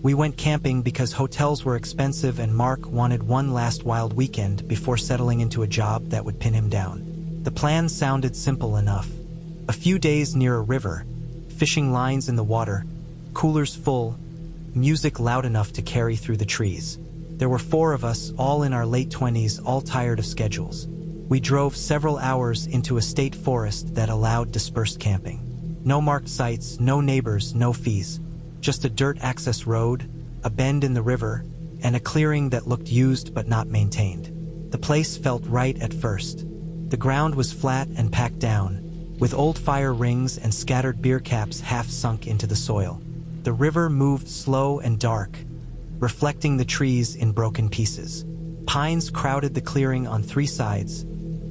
We went camping because hotels were expensive and Mark wanted one last wild weekend before settling into a job that would pin him down. The plan sounded simple enough. A few days near a river, fishing lines in the water, coolers full, music loud enough to carry through the trees. There were 4 of us, all in our late 20s, all tired of schedules. We drove several hours into a state forest that allowed dispersed camping. No marked sites, no neighbors, no fees. Just a dirt access road, a bend in the river, and a clearing that looked used but not maintained. The place felt right at first. The ground was flat and packed down, with old fire rings and scattered beer caps half sunk into the soil. The river moved slow and dark, reflecting the trees in broken pieces. Pines crowded the clearing on 3 sides,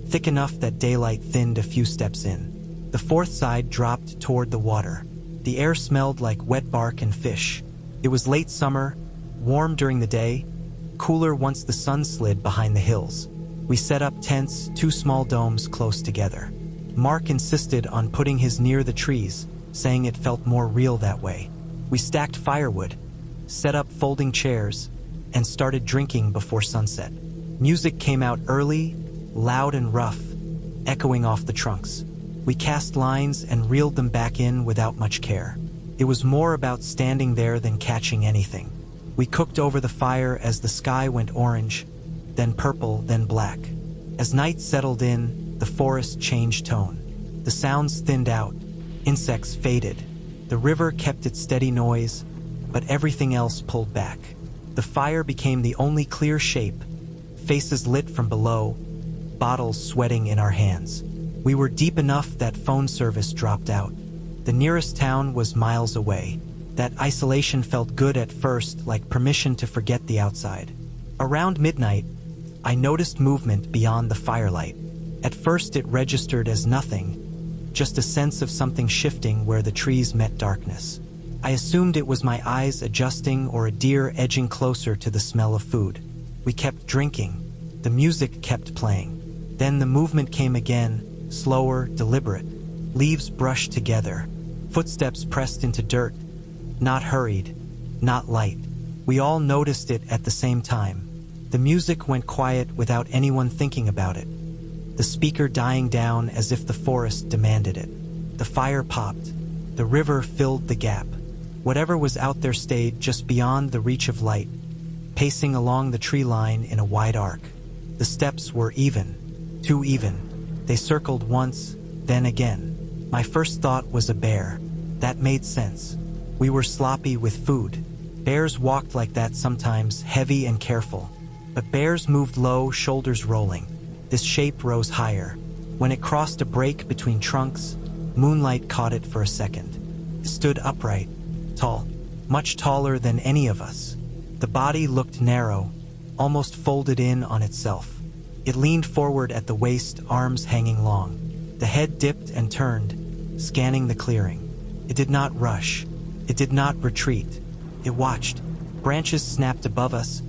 thick enough that daylight thinned a few steps in. The 4th side dropped toward the water. The air smelled like wet bark and fish. It was late summer, warm during the day, cooler once the sun slid behind the hills. We set up tents, 2 small domes close together. Mark insisted on putting his near the trees, saying it felt more real that way. We stacked firewood, set up folding chairs, and started drinking before sunset. Music came out early, loud and rough, echoing off the trunks. We cast lines and reeled them back in without much care. It was more about standing there than catching anything. We cooked over the fire as the sky went orange, then purple, then black. As night settled in, the forest changed tone. The sounds thinned out, insects faded. The river kept its steady noise, but everything else pulled back. The fire became the only clear shape, faces lit from below, bottles sweating in our hands. We were deep enough that phone service dropped out. The nearest town was miles away. That isolation felt good at first, like permission to forget the outside. Around midnight, I noticed movement beyond the firelight. At first it registered as nothing, just a sense of something shifting where the trees met darkness. I assumed it was my eyes adjusting or a deer edging closer to the smell of food. We kept drinking. The music kept playing. Then the movement came again, slower, deliberate. Leaves brushed together. Footsteps pressed into dirt. Not hurried, not light. We all noticed it at the same time. The music went quiet without anyone thinking about it. The speaker dying down as if the forest demanded it. The fire popped. The river filled the gap. Whatever was out there stayed just beyond the reach of light, pacing along the tree line in a wide arc. The steps were even, too even. They circled once, then again. My first thought was a bear. That made sense. We were sloppy with food. Bears walked like that sometimes, heavy and careful. But bears moved low, shoulders rolling. This shape rose higher. When it crossed a break between trunks, moonlight caught it for a second. It stood upright, tall, much taller than any of us. The body looked narrow, almost folded in on itself. It leaned forward at the waist, arms hanging long. The head dipped and turned, scanning the clearing. It did not rush. It did not retreat. It watched. Branches snapped above us,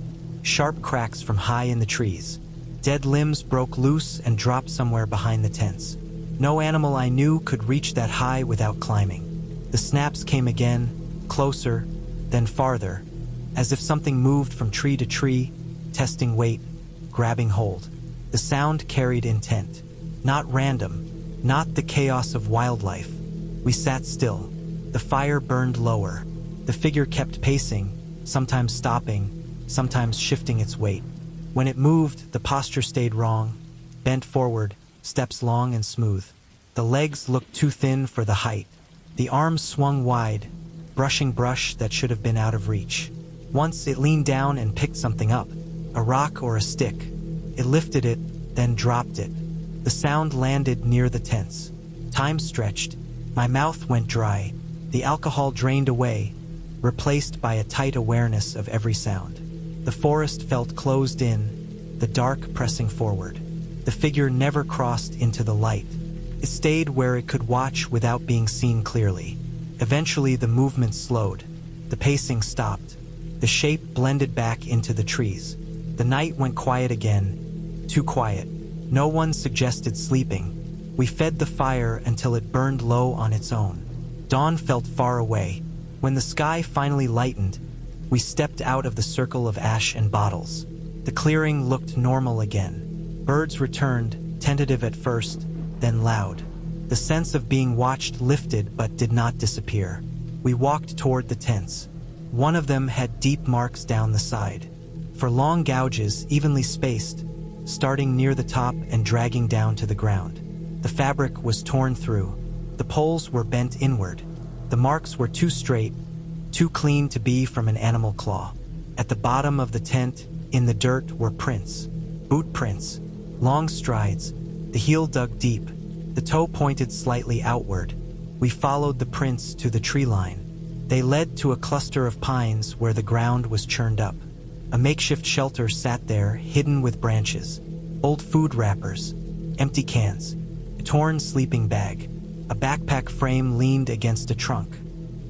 sharp cracks from high in the trees. Dead limbs broke loose and dropped somewhere behind the tents. No animal I knew could reach that high without climbing. The snaps came again, closer, then farther, as if something moved from tree to tree, testing weight, grabbing hold. The sound carried intent. Not random, not the chaos of wildlife. We sat still. The fire burned lower. The figure kept pacing, sometimes stopping, sometimes shifting its weight. When it moved, the posture stayed wrong, bent forward, steps long and smooth. The legs looked too thin for the height. The arms swung wide, brushing brush that should have been out of reach. Once it leaned down and picked something up, a rock or a stick. It lifted it, then dropped it. The sound landed near the tents. Time stretched. My mouth went dry. The alcohol drained away, replaced by a tight awareness of every sound. The forest felt closed in, the dark pressing forward. The figure never crossed into the light. It stayed where it could watch without being seen clearly. Eventually the movement slowed. The pacing stopped. The shape blended back into the trees. The night went quiet again, too quiet. No one suggested sleeping. We fed the fire until it burned low on its own. Dawn felt far away. When the sky finally lightened, We stepped out of the circle of ash and bottles. The clearing looked normal again. Birds returned, tentative at first, then loud. The sense of being watched lifted but did not disappear. We walked toward the tents. One of them had deep marks down the side. For long gouges, evenly spaced, starting near the top and dragging down to the ground. The fabric was torn through. The poles were bent inward. The marks were too straight, too clean to be from an animal claw. At the bottom of the tent, in the dirt, were prints. Boot prints. Long strides. The heel dug deep. The toe pointed slightly outward. We followed the prints to the tree line. They led to a cluster of pines where the ground was churned up. A makeshift shelter sat there, hidden with branches. Old food wrappers. Empty cans. A torn sleeping bag. A backpack frame leaned against a trunk.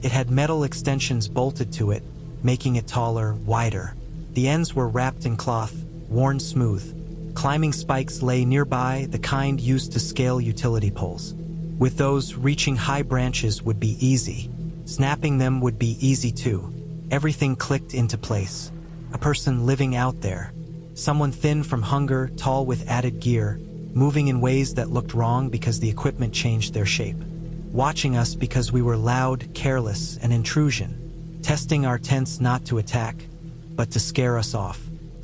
It had metal extensions bolted to it, making it taller, wider. The ends were wrapped in cloth, worn smooth. Climbing spikes lay nearby, the kind used to scale utility poles. With those, reaching high branches would be easy. Snapping them would be easy too. Everything clicked into place. A person living out there. Someone thin from hunger, tall with added gear, moving in ways that looked wrong because the equipment changed their shape. Watching us because we were loud, careless, an intrusion. Testing our tents not to attack, but to scare us off.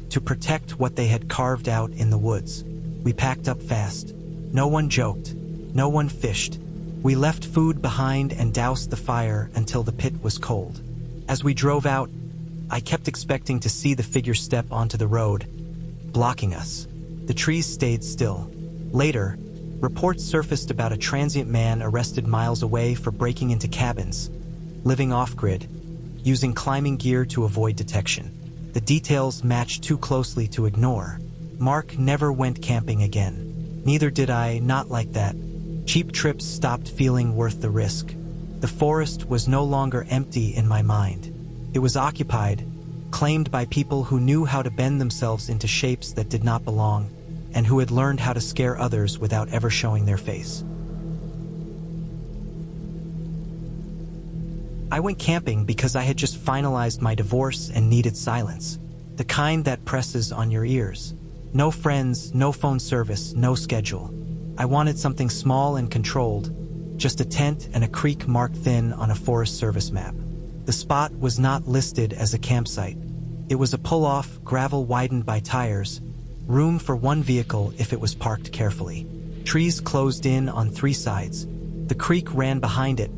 To protect what they had carved out in the woods. We packed up fast. No one joked. No one fished. We left food behind and doused the fire until the pit was cold. As we drove out, I kept expecting to see the figure step onto the road, blocking us. The trees stayed still. Later, reports surfaced about a transient man arrested miles away for breaking into cabins, living off-grid, using climbing gear to avoid detection. The details matched too closely to ignore. Mark never went camping again. Neither did I, not like that. Cheap trips stopped feeling worth the risk. The forest was no longer empty in my mind. It was occupied, claimed by people who knew how to bend themselves into shapes that did not belong, and who had learned how to scare others without ever showing their face. I went camping because I had just finalized my divorce and needed silence. The kind that presses on your ears. No friends, no phone service, no schedule. I wanted something small and controlled, just a tent and a creek marked thin on a Forest Service map. The spot was not listed as a campsite. It was a pull-off, gravel widened by tires, room for one vehicle if it was parked carefully. Trees closed in on three sides. The creek ran behind it,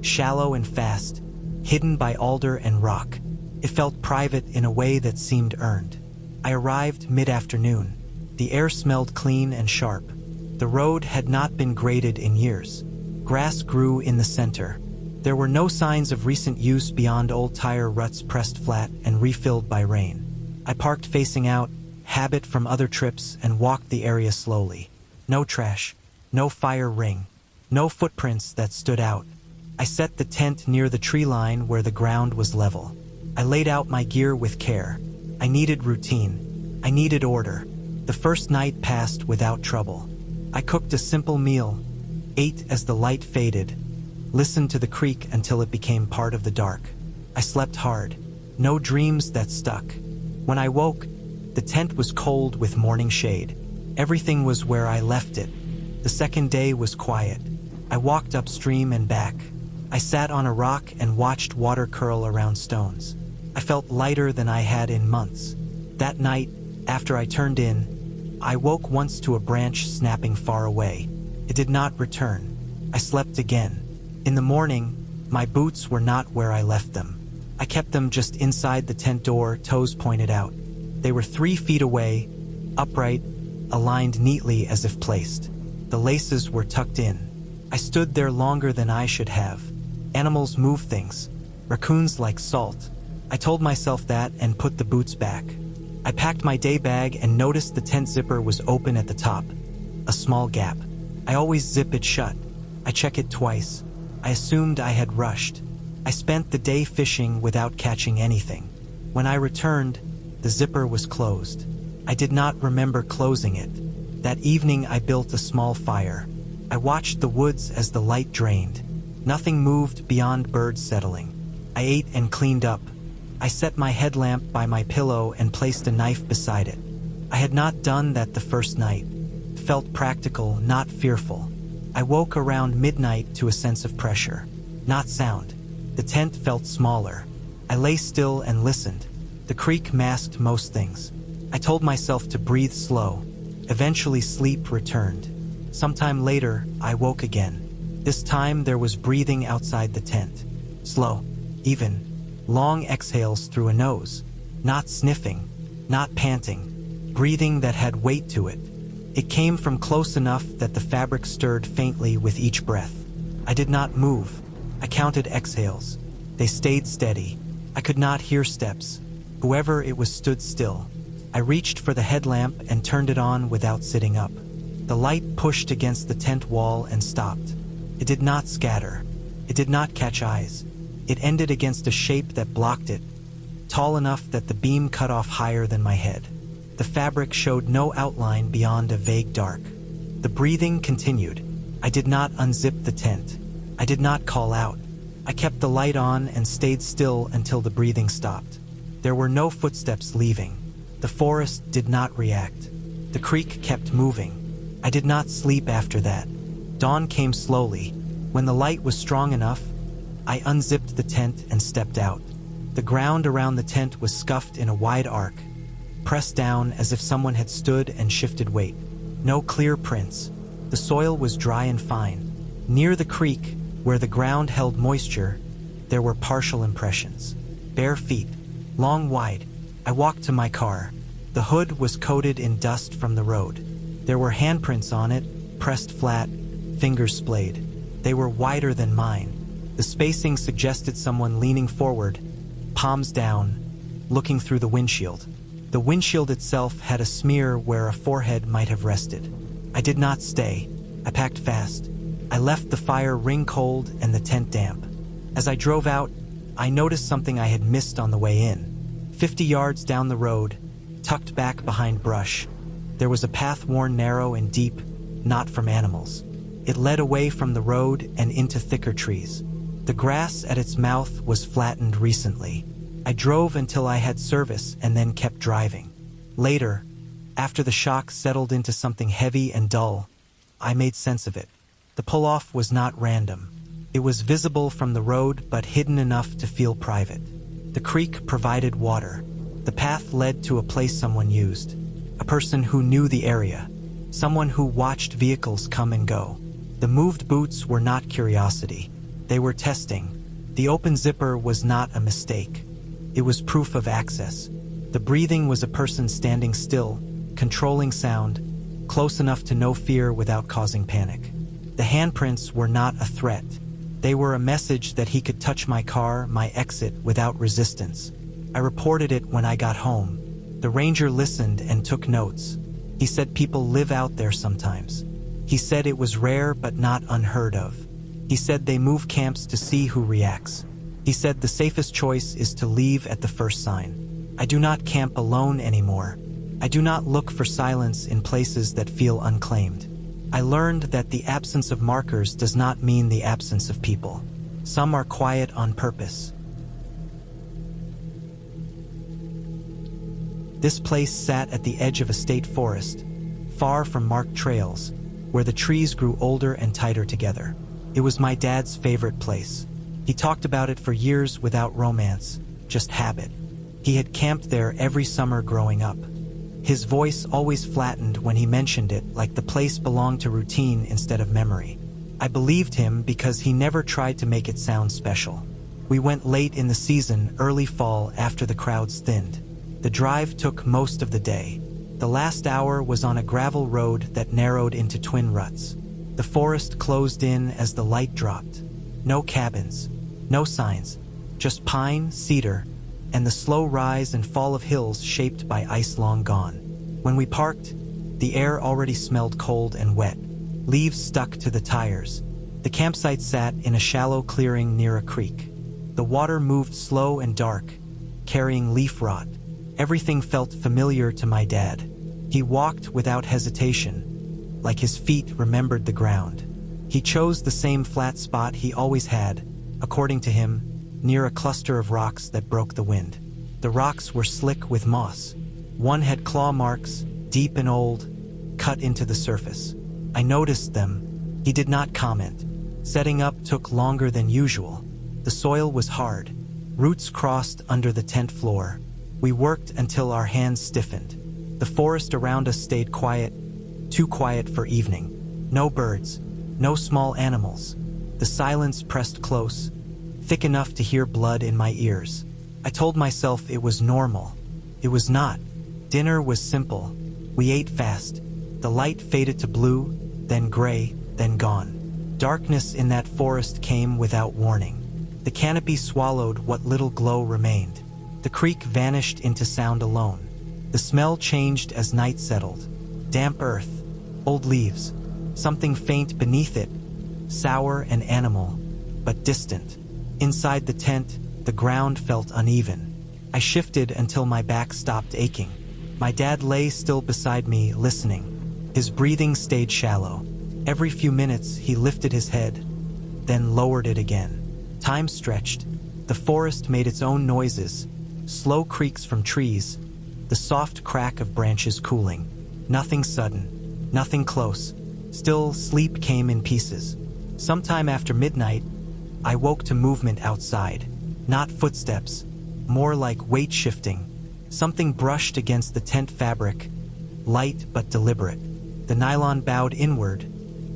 shallow and fast, hidden by alder and rock. It felt private in a way that seemed earned. I arrived mid-afternoon. The air smelled clean and sharp. The road had not been graded in years. Grass grew in the center. There were no signs of recent use beyond old tire ruts pressed flat and refilled by rain. I parked facing out, habit from other trips, and walked the area slowly. No trash, no fire ring, no footprints that stood out. I set the tent near the tree line where the ground was level. I laid out my gear with care. I needed routine. I needed order. The first night passed without trouble. I cooked a simple meal, ate as the light faded, listened to the creek until it became part of the dark. I slept hard. No dreams that stuck. When I woke, the tent was cold with morning shade. Everything was where I left it. The second day was quiet. I walked upstream and back. I sat on a rock and watched water curl around stones. I felt lighter than I had in months. That night, after I turned in, I woke once to a branch snapping far away. It did not return. I slept again. In the morning, my boots were not where I left them. I kept them just inside the tent door, toes pointed out. They were 3 feet away, upright, aligned neatly as if placed. The laces were tucked in. I stood there longer than I should have. Animals move things. Raccoons like salt. I told myself that and put the boots back. I packed my day bag and noticed the tent zipper was open at the top. A small gap. I always zip it shut. I check it twice. I assumed I had rushed. I spent the day fishing without catching anything. When I returned, the zipper was closed. I did not remember closing it. That evening I built a small fire. I watched the woods as the light drained. Nothing moved beyond birds settling. I ate and cleaned up. I set my headlamp by my pillow and placed a knife beside it. I had not done that the first night. It felt practical, not fearful. I woke around midnight to a sense of pressure, not sound. The tent felt smaller. I lay still and listened. The creek masked most things. I told myself to breathe slow. Eventually sleep returned. Sometime later, I woke again. This time there was breathing outside the tent. Slow, even, long exhales through a nose. Not sniffing, not panting. Breathing that had weight to it. It came from close enough that the fabric stirred faintly with each breath. I did not move. I counted exhales. They stayed steady. I could not hear steps. Whoever it was stood still. I reached for the headlamp and turned it on without sitting up. The light pushed against the tent wall and stopped. It did not scatter. It did not catch eyes. It ended against a shape that blocked it, tall enough that the beam cut off higher than my head. The fabric showed no outline beyond a vague dark. The breathing continued. I did not unzip the tent. I did not call out. I kept the light on and stayed still until the breathing stopped. There were no footsteps leaving. The forest did not react. The creek kept moving. I did not sleep after that. Dawn came slowly. When the light was strong enough, I unzipped the tent and stepped out. The ground around the tent was scuffed in a wide arc, pressed down as if someone had stood and shifted weight. No clear prints. The soil was dry and fine. Near the creek, where the ground held moisture, there were partial impressions. Bare feet, long wide. I walked to my car. The hood was coated in dust from the road. There were handprints on it, pressed flat, fingers splayed. They were wider than mine. The spacing suggested someone leaning forward, palms down, looking through the windshield. The windshield itself had a smear where a forehead might have rested. I did not stay. I packed fast. I left the fire ring cold and the tent damp. As I drove out, I noticed something I had missed on the way in. 50 yards down the road, tucked back behind brush, there was a path worn narrow and deep, not from animals. It led away from the road and into thicker trees. The grass at its mouth was flattened recently. I drove until I had service and then kept driving. Later, after the shock settled into something heavy and dull, I made sense of it. The pull-off was not random. It was visible from the road but hidden enough to feel private. The creek provided water. The path led to a place someone used. A person who knew the area. Someone who watched vehicles come and go. The moved boots were not curiosity. They were testing. The open zipper was not a mistake. It was proof of access. The breathing was a person standing still, controlling sound, close enough to know fear without causing panic. The handprints were not a threat. They were a message that he could touch my car, my exit, without resistance. I reported it when I got home. The ranger listened and took notes. He said people live out there sometimes. He said it was rare but not unheard of. He said they move camps to see who reacts. He said the safest choice is to leave at the first sign. I do not camp alone anymore. I do not look for silence in places that feel unclaimed. I learned that the absence of markers does not mean the absence of people. Some are quiet on purpose. This place sat at the edge of a state forest, far from marked trails, where the trees grew older and tighter together. It was my dad's favorite place. He talked about it for years without romance, just habit. He had camped there every summer growing up. His voice always flattened when he mentioned it, like the place belonged to routine instead of memory. I believed him because he never tried to make it sound special. We went late in the season, early fall, after the crowds thinned. The drive took most of the day. The last hour was on a gravel road that narrowed into twin ruts. The forest closed in as the light dropped. No cabins, no signs, just pine, cedar, and the slow rise and fall of hills shaped by ice long gone. When we parked, the air already smelled cold and wet. Leaves stuck to the tires. The campsite sat in a shallow clearing near a creek. The water moved slow and dark, carrying leaf rot. Everything felt familiar to my dad. He walked without hesitation, like his feet remembered the ground. He chose the same flat spot he always had, according to him, near a cluster of rocks that broke the wind. The rocks were slick with moss. One had claw marks, deep and old, cut into the surface. I noticed them. He did not comment. Setting up took longer than usual. The soil was hard. Roots crossed under the tent floor. We worked until our hands stiffened. The forest around us stayed quiet, too quiet for evening. No birds, no small animals. The silence pressed close, thick enough to hear blood in my ears. I told myself it was normal. It was not. Dinner was simple. We ate fast. The light faded to blue, then gray, then gone. Darkness in that forest came without warning. The canopy swallowed what little glow remained. The creek vanished into sound alone. The smell changed as night settled. Damp earth, old leaves, something faint beneath it, sour and animal, but distant. Inside the tent, the ground felt uneven. I shifted until my back stopped aching. My dad lay still beside me, listening. His breathing stayed shallow. Every few minutes, he lifted his head, then lowered it again. Time stretched. The forest made its own noises, slow creaks from trees, the soft crack of branches cooling. Nothing sudden, nothing close. Still, sleep came in pieces. Sometime after midnight, I woke to movement outside. Not footsteps, more like weight shifting. Something brushed against the tent fabric, light but deliberate. The nylon bowed inward,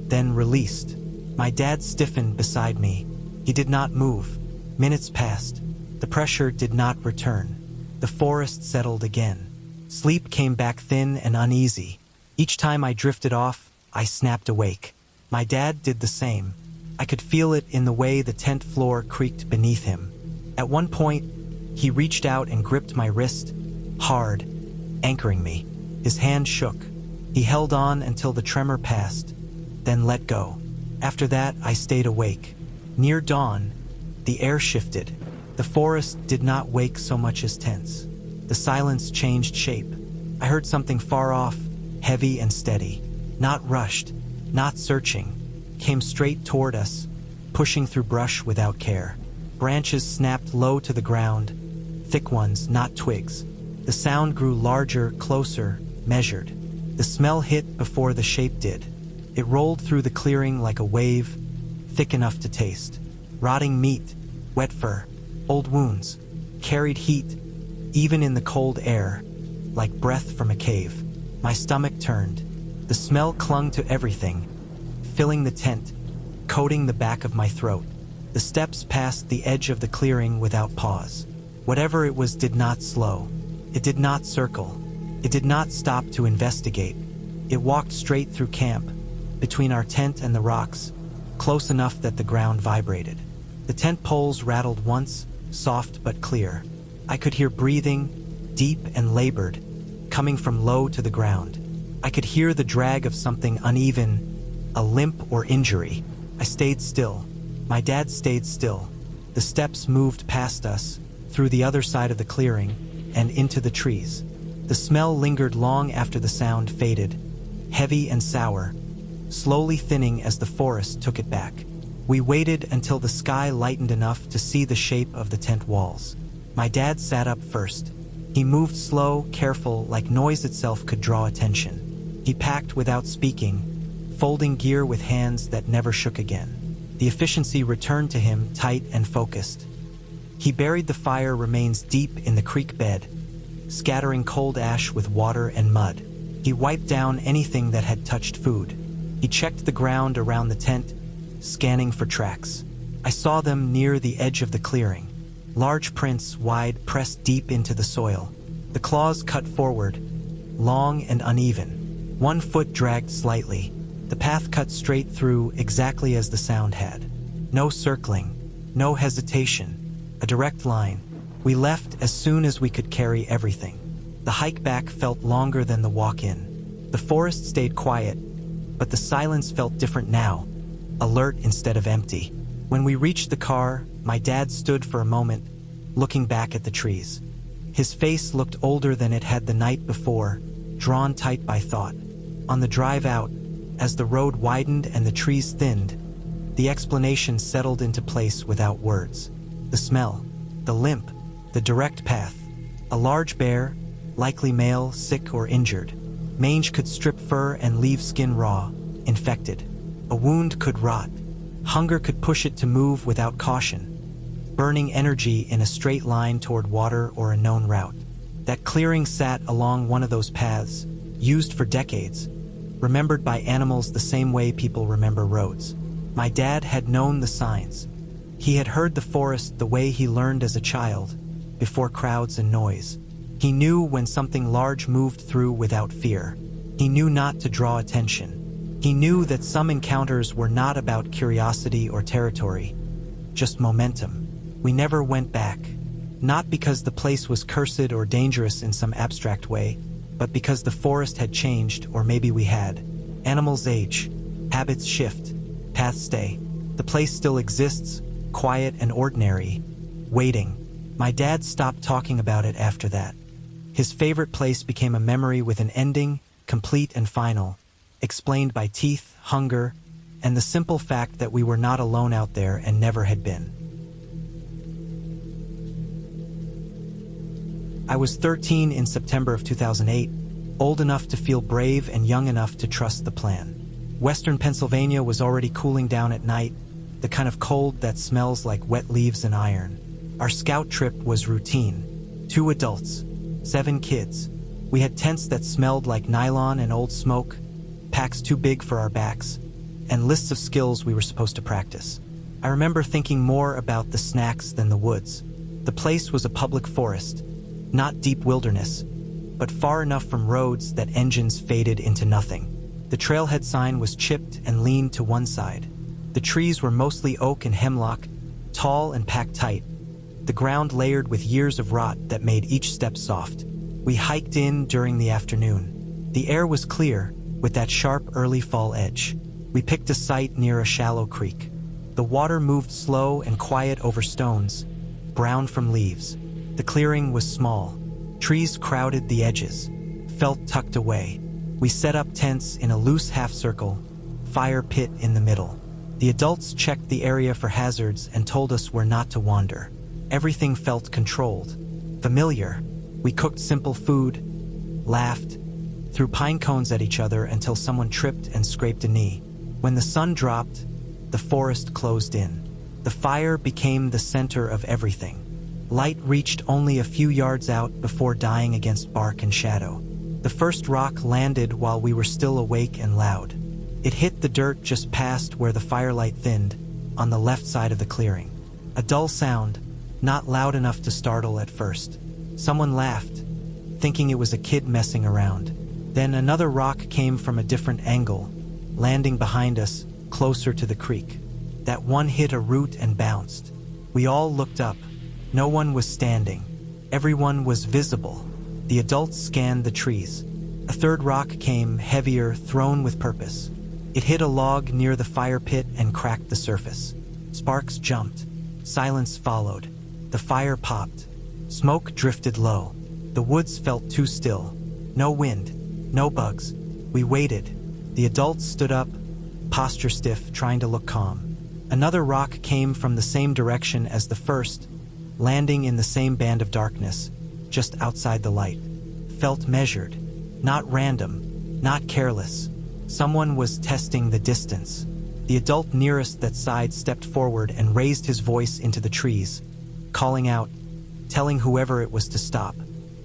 then released. My dad stiffened beside me. He did not move. Minutes passed. The pressure did not return. The forest settled again. Sleep came back thin and uneasy. Each time I drifted off, I snapped awake. My dad did the same. I could feel it in the way the tent floor creaked beneath him. At one point, he reached out and gripped my wrist, hard, anchoring me. His hand shook. He held on until the tremor passed, then let go. After that, I stayed awake. Near dawn, the air shifted. The forest did not wake so much as tense. The silence changed shape. I heard something far off, heavy and steady. Not rushed, not searching. Came straight toward us, pushing through brush without care. Branches snapped low to the ground, thick ones, not twigs. The sound grew larger, closer, measured. The smell hit before the shape did. It rolled through the clearing like a wave, thick enough to taste. Rotting meat, wet fur, old wounds, carried heat, even in the cold air, like breath from a cave. My stomach turned. The smell clung to everything, filling the tent, coating the back of my throat. The steps passed the edge of the clearing without pause. Whatever it was did not slow. It did not circle. It did not stop to investigate. It walked straight through camp, between our tent and the rocks, close enough that the ground vibrated. The tent poles rattled once, soft but clear. I could hear breathing, deep and labored, coming from low to the ground. I could hear the drag of something uneven, a limp or injury. I stayed still. My dad stayed still. The steps moved past us, through the other side of the clearing, and into the trees. The smell lingered long after the sound faded, heavy and sour, slowly thinning as the forest took it back. We waited until the sky lightened enough to see the shape of the tent walls. My dad sat up first. He moved slow, careful, like noise itself could draw attention. He packed without speaking, folding gear with hands that never shook again. The efficiency returned to him, tight and focused. He buried the fire remains deep in the creek bed, scattering cold ash with water and mud. He wiped down anything that had touched food. He checked the ground around the tent, scanning for tracks. I saw them near the edge of the clearing. Large prints, wide, pressed deep into the soil. The claws cut forward, long and uneven. One foot dragged slightly. The path cut straight through exactly as the sound had. No circling, no hesitation. A direct line. We left as soon as we could carry everything. The hike back felt longer than the walk in. The forest stayed quiet, but the silence felt different now, alert instead of empty. When we reached the car, my dad stood for a moment, looking back at the trees. His face looked older than it had the night before, drawn tight by thought. On the drive out, as the road widened and the trees thinned, the explanation settled into place without words. The smell, the limp, the direct path. A large bear, likely male, sick or injured. Mange could strip fur and leave skin raw, infected. A wound could rot. Hunger could push it to move without caution, burning energy in a straight line toward water or a known route. That clearing sat along one of those paths, used for decades, remembered by animals the same way people remember roads. My dad had known the signs. He had heard the forest the way he learned as a child, before crowds and noise. He knew when something large moved through without fear. He knew not to draw attention. He knew that some encounters were not about curiosity or territory, just momentum. We never went back, not because the place was cursed or dangerous in some abstract way, but because the forest had changed, or maybe we had. Animals age, habits shift, paths stay. The place still exists, quiet and ordinary, waiting. My dad stopped talking about it after that. His favorite place became a memory with an ending, complete and final, explained by teeth, hunger, and the simple fact that we were not alone out there and never had been. I was 13 in September of 2008, old enough to feel brave and young enough to trust the plan. Western Pennsylvania was already cooling down at night, the kind of cold that smells like wet leaves and iron. Our scout trip was routine. 2 adults, 7 kids. We had tents that smelled like nylon and old smoke, packs too big for our backs, and lists of skills we were supposed to practice. I remember thinking more about the snacks than the woods. The place was a public forest, not deep wilderness, but far enough from roads that engines faded into nothing. The trailhead sign was chipped and leaned to one side. The trees were mostly oak and hemlock, tall and packed tight, the ground layered with years of rot that made each step soft. We hiked in during the afternoon. The air was clear, with that sharp early fall edge. We picked a site near a shallow creek. The water moved slow and quiet over stones, brown from leaves. The clearing was small. Trees crowded the edges, felt tucked away. We set up tents in a loose half-circle, fire pit in the middle. The adults checked the area for hazards and told us where not to wander. Everything felt controlled, familiar. We cooked simple food, laughed, threw pine cones at each other until someone tripped and scraped a knee. When the sun dropped, the forest closed in. The fire became the center of everything. Light reached only a few yards out before dying against bark and shadow. The first rock landed while we were still awake and loud. It hit the dirt just past where the firelight thinned, on the left side of the clearing. A dull sound, not loud enough to startle at first. Someone laughed, thinking it was a kid messing around. Then another rock came from a different angle, landing behind us, closer to the creek. That one hit a root and bounced. We all looked up. No one was standing. Everyone was visible. The adults scanned the trees. A third rock came, heavier, thrown with purpose. It hit a log near the fire pit and cracked the surface. Sparks jumped. Silence followed. The fire popped. Smoke drifted low. The woods felt too still. No wind. No bugs. We waited. The adults stood up, posture stiff, trying to look calm. Another rock came from the same direction as the first, landing in the same band of darkness, just outside the light. Felt measured. Not random. Not careless. Someone was testing the distance. The adult nearest that side stepped forward and raised his voice into the trees, calling out, telling whoever it was to stop.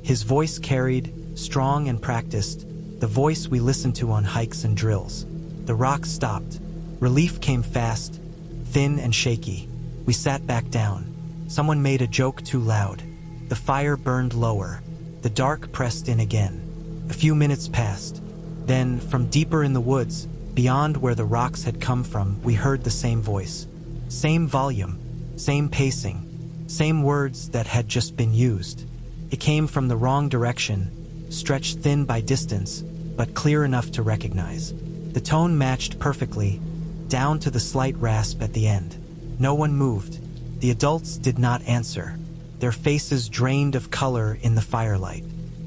His voice carried, strong and practiced, the voice we listened to on hikes and drills. The rocks stopped. Relief came fast, thin and shaky. We sat back down. Someone made a joke too loud. The fire burned lower. The dark pressed in again. A few minutes passed. Then, from deeper in the woods, beyond where the rocks had come from, we heard the same voice. Same volume, same pacing, same words that had just been used. It came from the wrong direction, stretched thin by distance, but clear enough to recognize. The tone matched perfectly, down to the slight rasp at the end. No one moved. The adults did not answer, their faces drained of color in the firelight.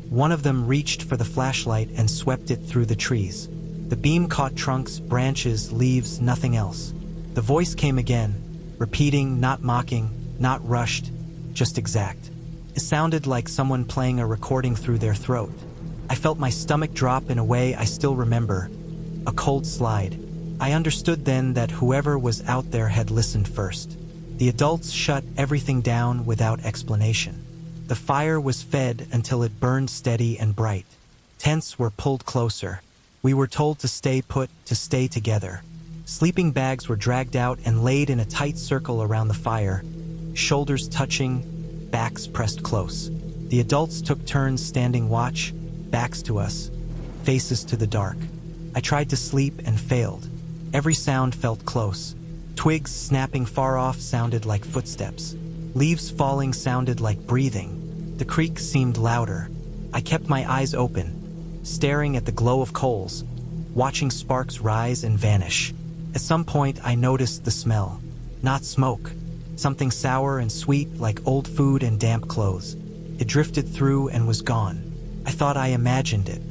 One of them reached for the flashlight and swept it through the trees. The beam caught trunks, branches, leaves, nothing else. The voice came again, repeating, not mocking, not rushed, just exact. It sounded like someone playing a recording through their throat. I felt my stomach drop in a way I still remember, a cold slide. I understood then that whoever was out there had listened first. The adults shut everything down without explanation. The fire was fed until it burned steady and bright. Tents were pulled closer. We were told to stay put, to stay together. Sleeping bags were dragged out and laid in a tight circle around the fire, shoulders touching, backs pressed close. The adults took turns standing watch, backs to us, faces to the dark. I tried to sleep and failed. Every sound felt close. Twigs snapping far off sounded like footsteps. Leaves falling sounded like breathing. The creak seemed louder. I kept my eyes open, staring at the glow of coals, watching sparks rise and vanish. At some point, I noticed the smell. Not smoke. Something sour and sweet like old food and damp clothes. It drifted through and was gone. I thought I imagined it.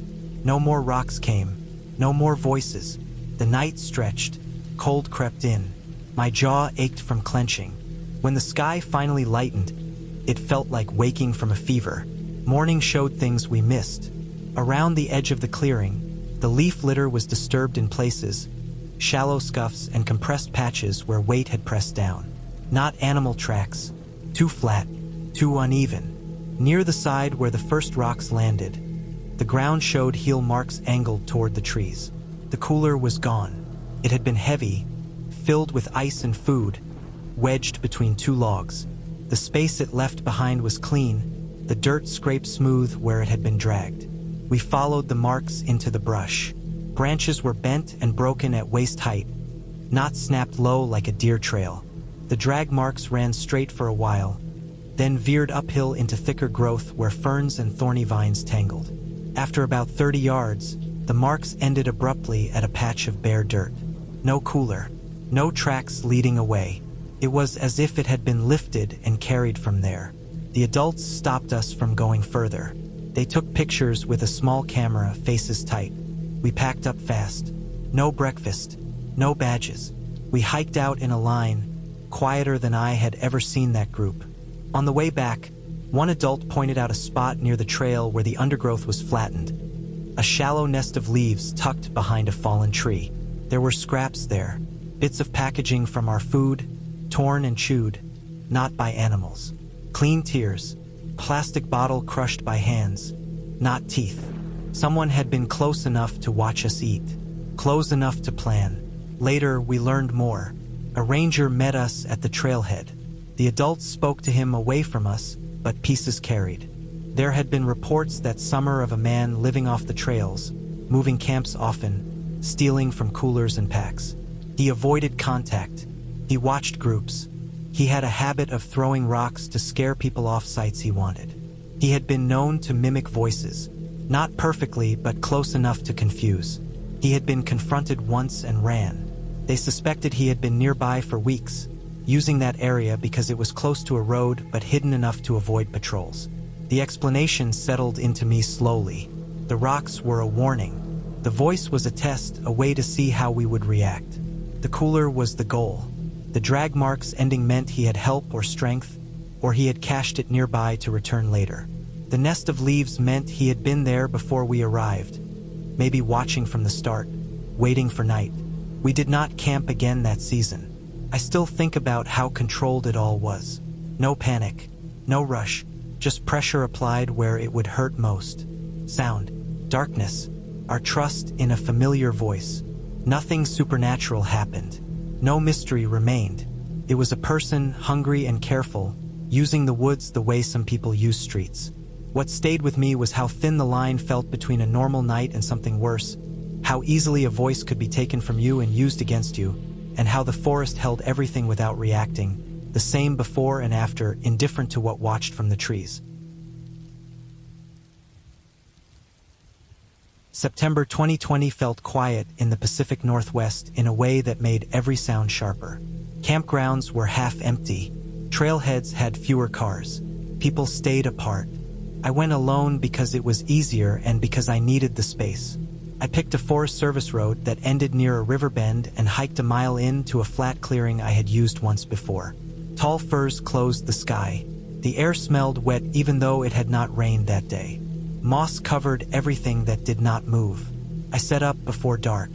No more rocks came. No more voices. The night stretched. Cold crept in. My jaw ached from clenching. When the sky finally lightened, it felt like waking from a fever. Morning showed things we missed. Around the edge of the clearing, the leaf litter was disturbed in places, shallow scuffs and compressed patches where weight had pressed down. Not animal tracks. Too flat. Too uneven. Near the side where the first rocks landed, the ground showed heel marks angled toward the trees. The cooler was gone. It had been heavy, filled with ice and food, wedged between two logs. The space it left behind was clean, the dirt scraped smooth where it had been dragged. We followed the marks into the brush. Branches were bent and broken at waist height, not snapped low like a deer trail. The drag marks ran straight for a while, then veered uphill into thicker growth where ferns and thorny vines tangled. After about 30 yards, the marks ended abruptly at a patch of bare dirt. No cooler, no tracks leading away. It was as if it had been lifted and carried from there. The adults stopped us from going further. They took pictures with a small camera, faces tight. We packed up fast. No breakfast, no badges. We hiked out in a line, quieter than I had ever seen that group. On the way back, one adult pointed out a spot near the trail where the undergrowth was flattened. A shallow nest of leaves tucked behind a fallen tree. There were scraps there, bits of packaging from our food, torn and chewed, not by animals. Clean tears, plastic bottle crushed by hands, not teeth. Someone had been close enough to watch us eat, close enough to plan. Later, we learned more. A ranger met us at the trailhead. The adults spoke to him away from us, but pieces carried. There had been reports that summer of a man living off the trails, moving camps often, stealing from coolers and packs. He avoided contact. He watched groups. He had a habit of throwing rocks to scare people off sites he wanted. He had been known to mimic voices, not perfectly, but close enough to confuse. He had been confronted once and ran. They suspected he had been nearby for weeks, using that area because it was close to a road but hidden enough to avoid patrols. The explanation settled into me slowly. The rocks were a warning. The voice was a test, a way to see how we would react. The cooler was the goal. The drag marks ending meant he had help or strength, or he had cached it nearby to return later. The nest of leaves meant he had been there before we arrived, maybe watching from the start, waiting for night. We did not camp again that season. I still think about how controlled it all was. No panic, no rush, just pressure applied where it would hurt most. Sound, darkness, our trust in a familiar voice. Nothing supernatural happened. No mystery remained. It was a person, hungry and careful, using the woods the way some people use streets. What stayed with me was how thin the line felt between a normal night and something worse, how easily a voice could be taken from you and used against you, and how the forest held everything without reacting, the same before and after, indifferent to what watched from the trees. September 2020 felt quiet in the Pacific Northwest in a way that made every sound sharper. Campgrounds were half empty. Trailheads had fewer cars. People stayed apart. I went alone because it was easier and because I needed the space. I picked a Forest Service road that ended near a river bend and hiked a mile in to a flat clearing I had used once before. Tall firs closed the sky. The air smelled wet even though it had not rained that day. Moss covered everything that did not move. I set up before dark.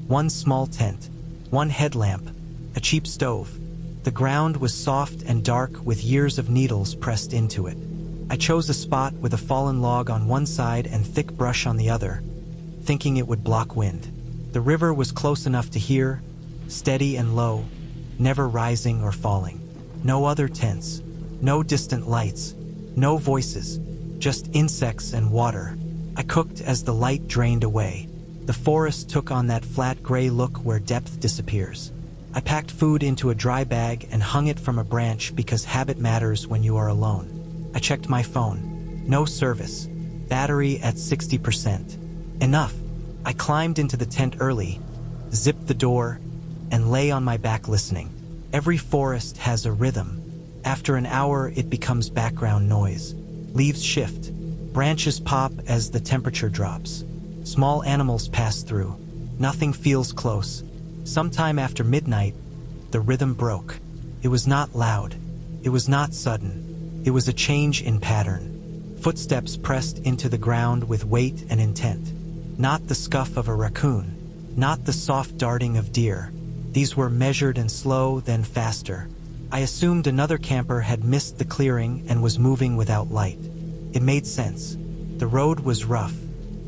One small tent, one headlamp, a cheap stove. The ground was soft and dark with years of needles pressed into it. I chose a spot with a fallen log on one side and thick brush on the other, thinking it would block wind. The river was close enough to hear, steady and low, never rising or falling. No other tents, no distant lights, no voices, just insects and water. I cooked as the light drained away. The forest took on that flat gray look where depth disappears. I packed food into a dry bag and hung it from a branch because habit matters when you are alone. I checked my phone. No service. Battery at 60%. Enough. I climbed into the tent early, zipped the door, and lay on my back listening. Every forest has a rhythm. After an hour, it becomes background noise. Leaves shift. Branches pop as the temperature drops. Small animals pass through. Nothing feels close. Sometime after midnight, the rhythm broke. It was not loud. It was not sudden. It was a change in pattern. Footsteps pressed into the ground with weight and intent. Not the scuff of a raccoon. Not the soft darting of deer. These were measured and slow, then faster. I assumed another camper had missed the clearing and was moving without light. It made sense. The road was rough.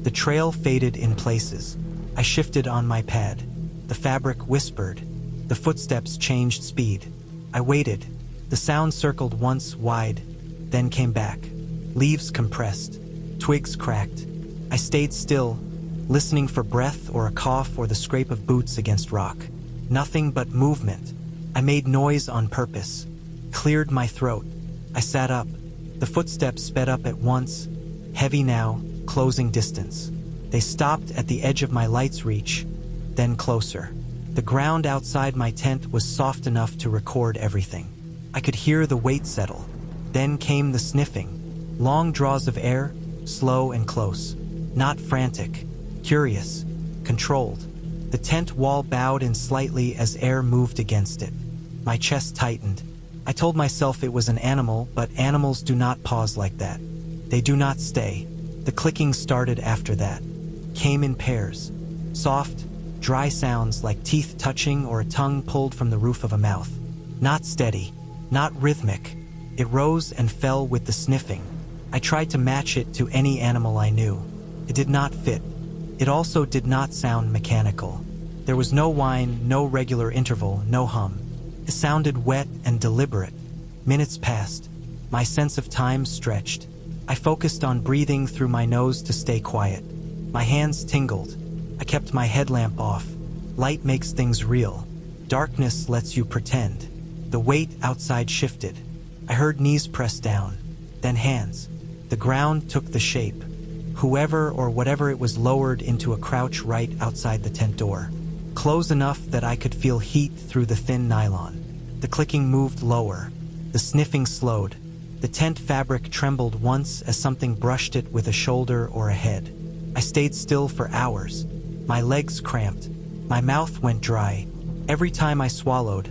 The trail faded in places. I shifted on my pad. The fabric whispered. The footsteps changed speed. I waited. The sound circled once wide, then came back. Leaves compressed. Twigs cracked. I stayed still, listening for breath or a cough or the scrape of boots against rock. Nothing but movement. I made noise on purpose. Cleared my throat. I sat up. The footsteps sped up at once, heavy now, closing distance. They stopped at the edge of my light's reach, then closer. The ground outside my tent was soft enough to record everything. I could hear the weight settle. Then came the sniffing. Long draws of air, slow and close. Not frantic, curious, controlled. The tent wall bowed in slightly as air moved against it. My chest tightened. I told myself it was an animal, but animals do not pause like that. They do not stay. The clicking started after that. Came in pairs. Soft, dry sounds like teeth touching or a tongue pulled from the roof of a mouth. Not steady, not rhythmic. It rose and fell with the sniffing. I tried to match it to any animal I knew. It did not fit. It also did not sound mechanical. There was no whine, no regular interval, no hum. It sounded wet and deliberate. Minutes passed. My sense of time stretched. I focused on breathing through my nose to stay quiet. My hands tingled. I kept my headlamp off. Light makes things real. Darkness lets you pretend. The weight outside shifted. I heard knees press down, then hands. The ground took the shape. Whoever or whatever it was lowered into a crouch right outside the tent door. Close enough that I could feel heat through the thin nylon. The clicking moved lower. The sniffing slowed. The tent fabric trembled once as something brushed it with a shoulder or a head. I stayed still for hours. My legs cramped. My mouth went dry. Every time I swallowed,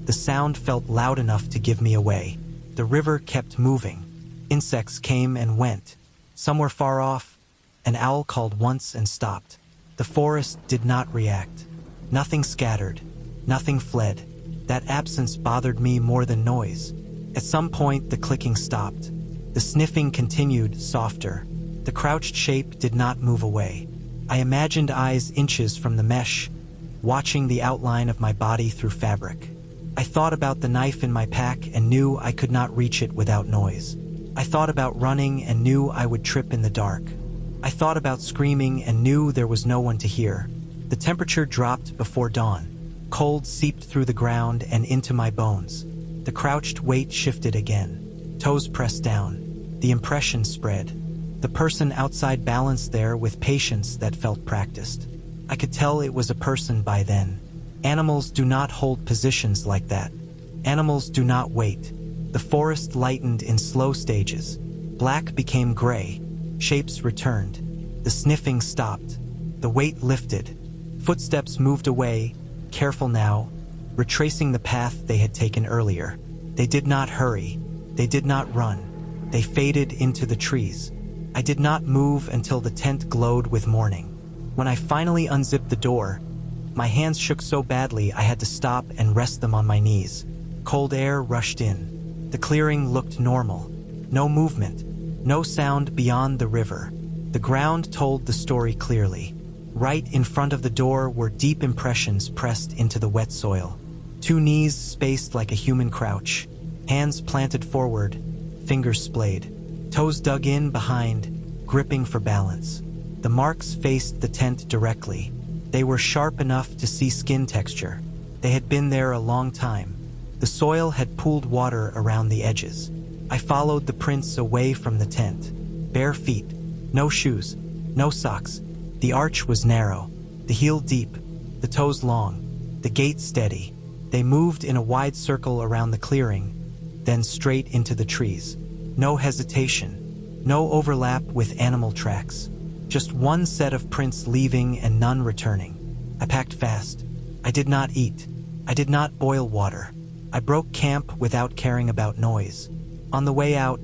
the sound felt loud enough to give me away. The river kept moving. Insects came and went. Some were far off. An owl called once and stopped. The forest did not react. Nothing scattered. Nothing fled. That absence bothered me more than noise. At some point, the clicking stopped. The sniffing continued, softer. The crouched shape did not move away. I imagined eyes inches from the mesh, watching the outline of my body through fabric. I thought about the knife in my pack and knew I could not reach it without noise. I thought about running and knew I would trip in the dark. I thought about screaming and knew there was no one to hear. The temperature dropped before dawn. Cold seeped through the ground and into my bones. The crouched weight shifted again. Toes pressed down. The impression spread. The person outside balanced there with patience that felt practiced. I could tell it was a person by then. Animals do not hold positions like that. Animals do not wait. The forest lightened in slow stages. Black became gray. Shapes returned. The sniffing stopped. The weight lifted. Footsteps moved away, careful now, retracing the path they had taken earlier. They did not hurry. They did not run. They faded into the trees. I did not move until the tent glowed with morning. When I finally unzipped the door, my hands shook so badly I had to stop and rest them on my knees. Cold air rushed in. The clearing looked normal. No movement, no sound beyond the river. The ground told the story clearly. Right in front of the door were deep impressions pressed into the wet soil. 2 knees spaced like a human crouch, hands planted forward, fingers splayed, toes dug in behind, gripping for balance. The marks faced the tent directly. They were sharp enough to see skin texture. They had been there a long time. The soil had pooled water around the edges. I followed the prints away from the tent. Bare feet, no shoes, no socks. The arch was narrow, the heel deep, the toes long, the gait steady. They moved in a wide circle around the clearing, then straight into the trees. No hesitation, no overlap with animal tracks. Just one set of prints leaving and none returning. I packed fast. I did not eat. I did not boil water. I broke camp without caring about noise. On the way out,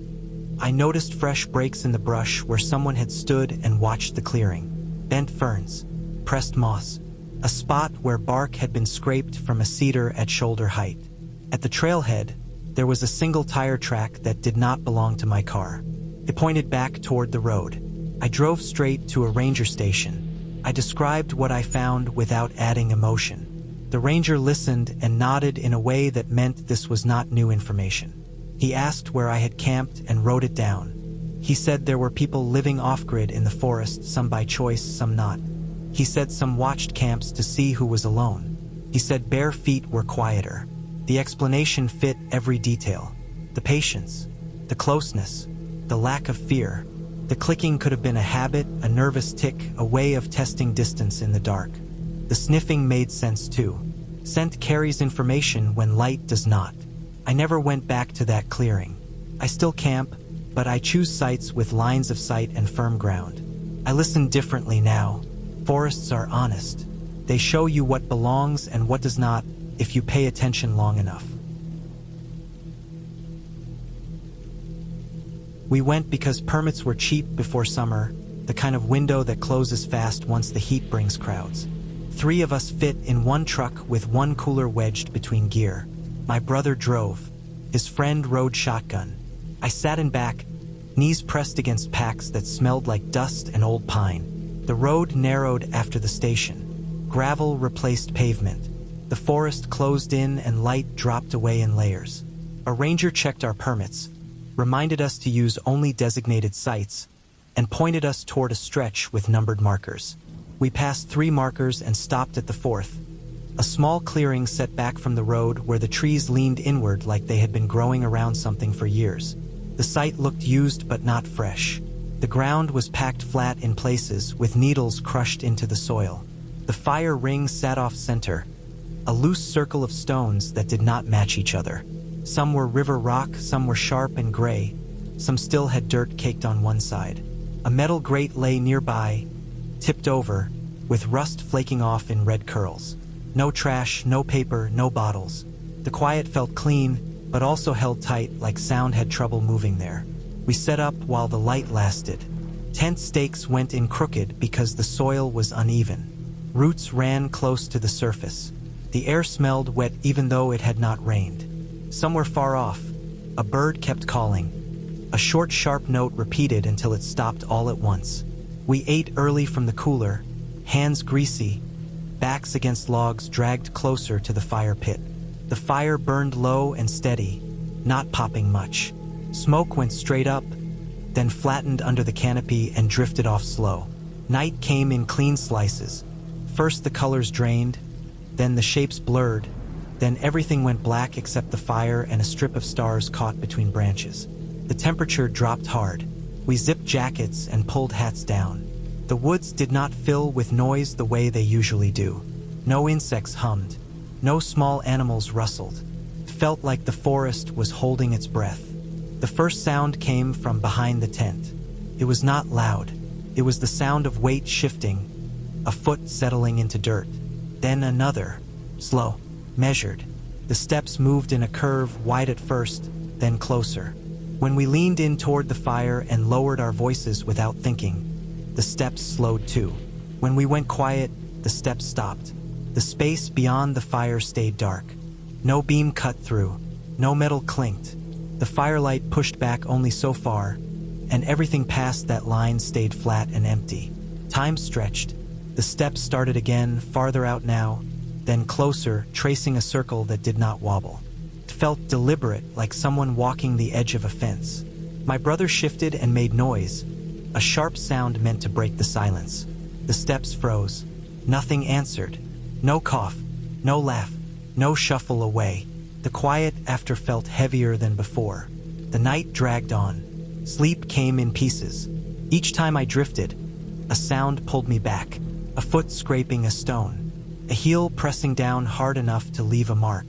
I noticed fresh breaks in the brush where someone had stood and watched the clearing. Bent ferns, pressed moss, a spot where bark had been scraped from a cedar at shoulder height. At the trailhead, there was a single tire track that did not belong to my car. It pointed back toward the road. I drove straight to a ranger station. I described what I found without adding emotion. The ranger listened and nodded in a way that meant this was not new information. He asked where I had camped and wrote it down. He said there were people living off-grid in the forest, some by choice, some not. He said some watched camps to see who was alone. He said bare feet were quieter. The explanation fit every detail. The patience, the closeness, the lack of fear. The clicking could have been a habit, a nervous tick, a way of testing distance in the dark. The sniffing made sense too. Scent carries information when light does not. I never went back to that clearing. I still camp, but I choose sites with lines of sight and firm ground. I listen differently now. Forests are honest. They show you what belongs and what does not if you pay attention long enough. We went because permits were cheap before summer, the kind of window that closes fast once the heat brings crowds. 3 of us fit in one truck with one cooler wedged between gear. My brother drove. His friend rode shotgun. I sat in back, knees pressed against packs that smelled like dust and old pine. The road narrowed after the station. Gravel replaced pavement. The forest closed in and light dropped away in layers. A ranger checked our permits, reminded us to use only designated sites, and pointed us toward a stretch with numbered markers. We passed 3 markers and stopped at the 4th. A small clearing set back from the road where the trees leaned inward like they had been growing around something for years. The site looked used but not fresh. The ground was packed flat in places with needles crushed into the soil. The fire ring sat off center, a loose circle of stones that did not match each other. Some were river rock, some were sharp and gray, some still had dirt caked on one side. A metal grate lay nearby, tipped over, with rust flaking off in red curls. No trash, no paper, no bottles. The quiet felt clean, but also held tight like Saond had trouble moving there. We set up while the light lasted. Tent stakes went in crooked because the soil was uneven. Roots ran close to the surface. The air smelled wet even though it had not rained. Somewhere far off, a bird kept calling. A short, sharp note repeated until it stopped all at once. We ate early from the cooler, hands greasy, backs against logs dragged closer to the fire pit. The fire burned low and steady, not popping much. Smoke went straight up, then flattened under the canopy and drifted off slow. Night came in clean slices. First the colors drained, then the shapes blurred, then everything went black except the fire and a strip of stars caught between branches. The temperature dropped hard. We zipped jackets and pulled hats down. The woods did not fill with noise the way they usually do. No insects hummed. No small animals rustled. It felt like the forest was holding its breath. The first sound came from behind the tent. It was not loud. It was the sound of weight shifting, a foot settling into dirt. Then another, slow, measured. The steps moved in a curve, wide at first, then closer. When we leaned in toward the fire and lowered our voices without thinking, the steps slowed too. When we went quiet, the steps stopped. The space beyond the fire stayed dark. No beam cut through, no metal clinked. The firelight pushed back only so far, and everything past that line stayed flat and empty. Time stretched. The steps started again, farther out now, then closer, tracing a circle that did not wobble. It felt deliberate, like someone walking the edge of a fence. My brother shifted and made noise, a sharp sound meant to break the silence. The steps froze. Nothing answered. No cough, no laugh, no shuffle away. The quiet after felt heavier than before. The night dragged on. Sleep came in pieces. Each time I drifted, a sound pulled me back. A foot scraping a stone. A heel pressing down hard enough to leave a mark.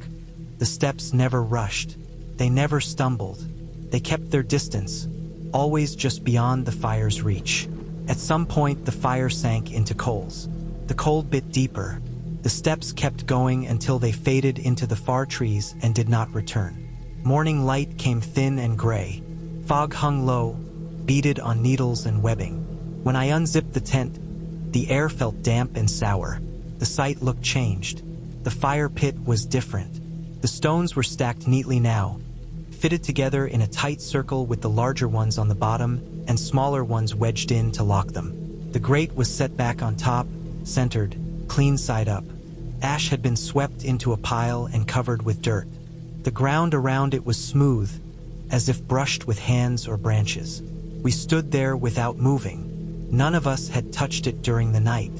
The steps never rushed. They never stumbled. They kept their distance, always just beyond the fire's reach. At some point, the fire sank into coals. The cold bit deeper. The steps kept going until they faded into the far trees and did not return. Morning light came thin and gray. Fog hung low, beaded on needles and webbing. When I unzipped the tent, the air felt damp and sour. The sight looked changed. The fire pit was different. The stones were stacked neatly now, fitted together in a tight circle with the larger ones on the bottom and smaller ones wedged in to lock them. The grate was set back on top, centered, clean side up. Ash had been swept into a pile and covered with dirt. The ground around it was smooth, as if brushed with hands or branches. We stood there without moving. None of us had touched it during the night.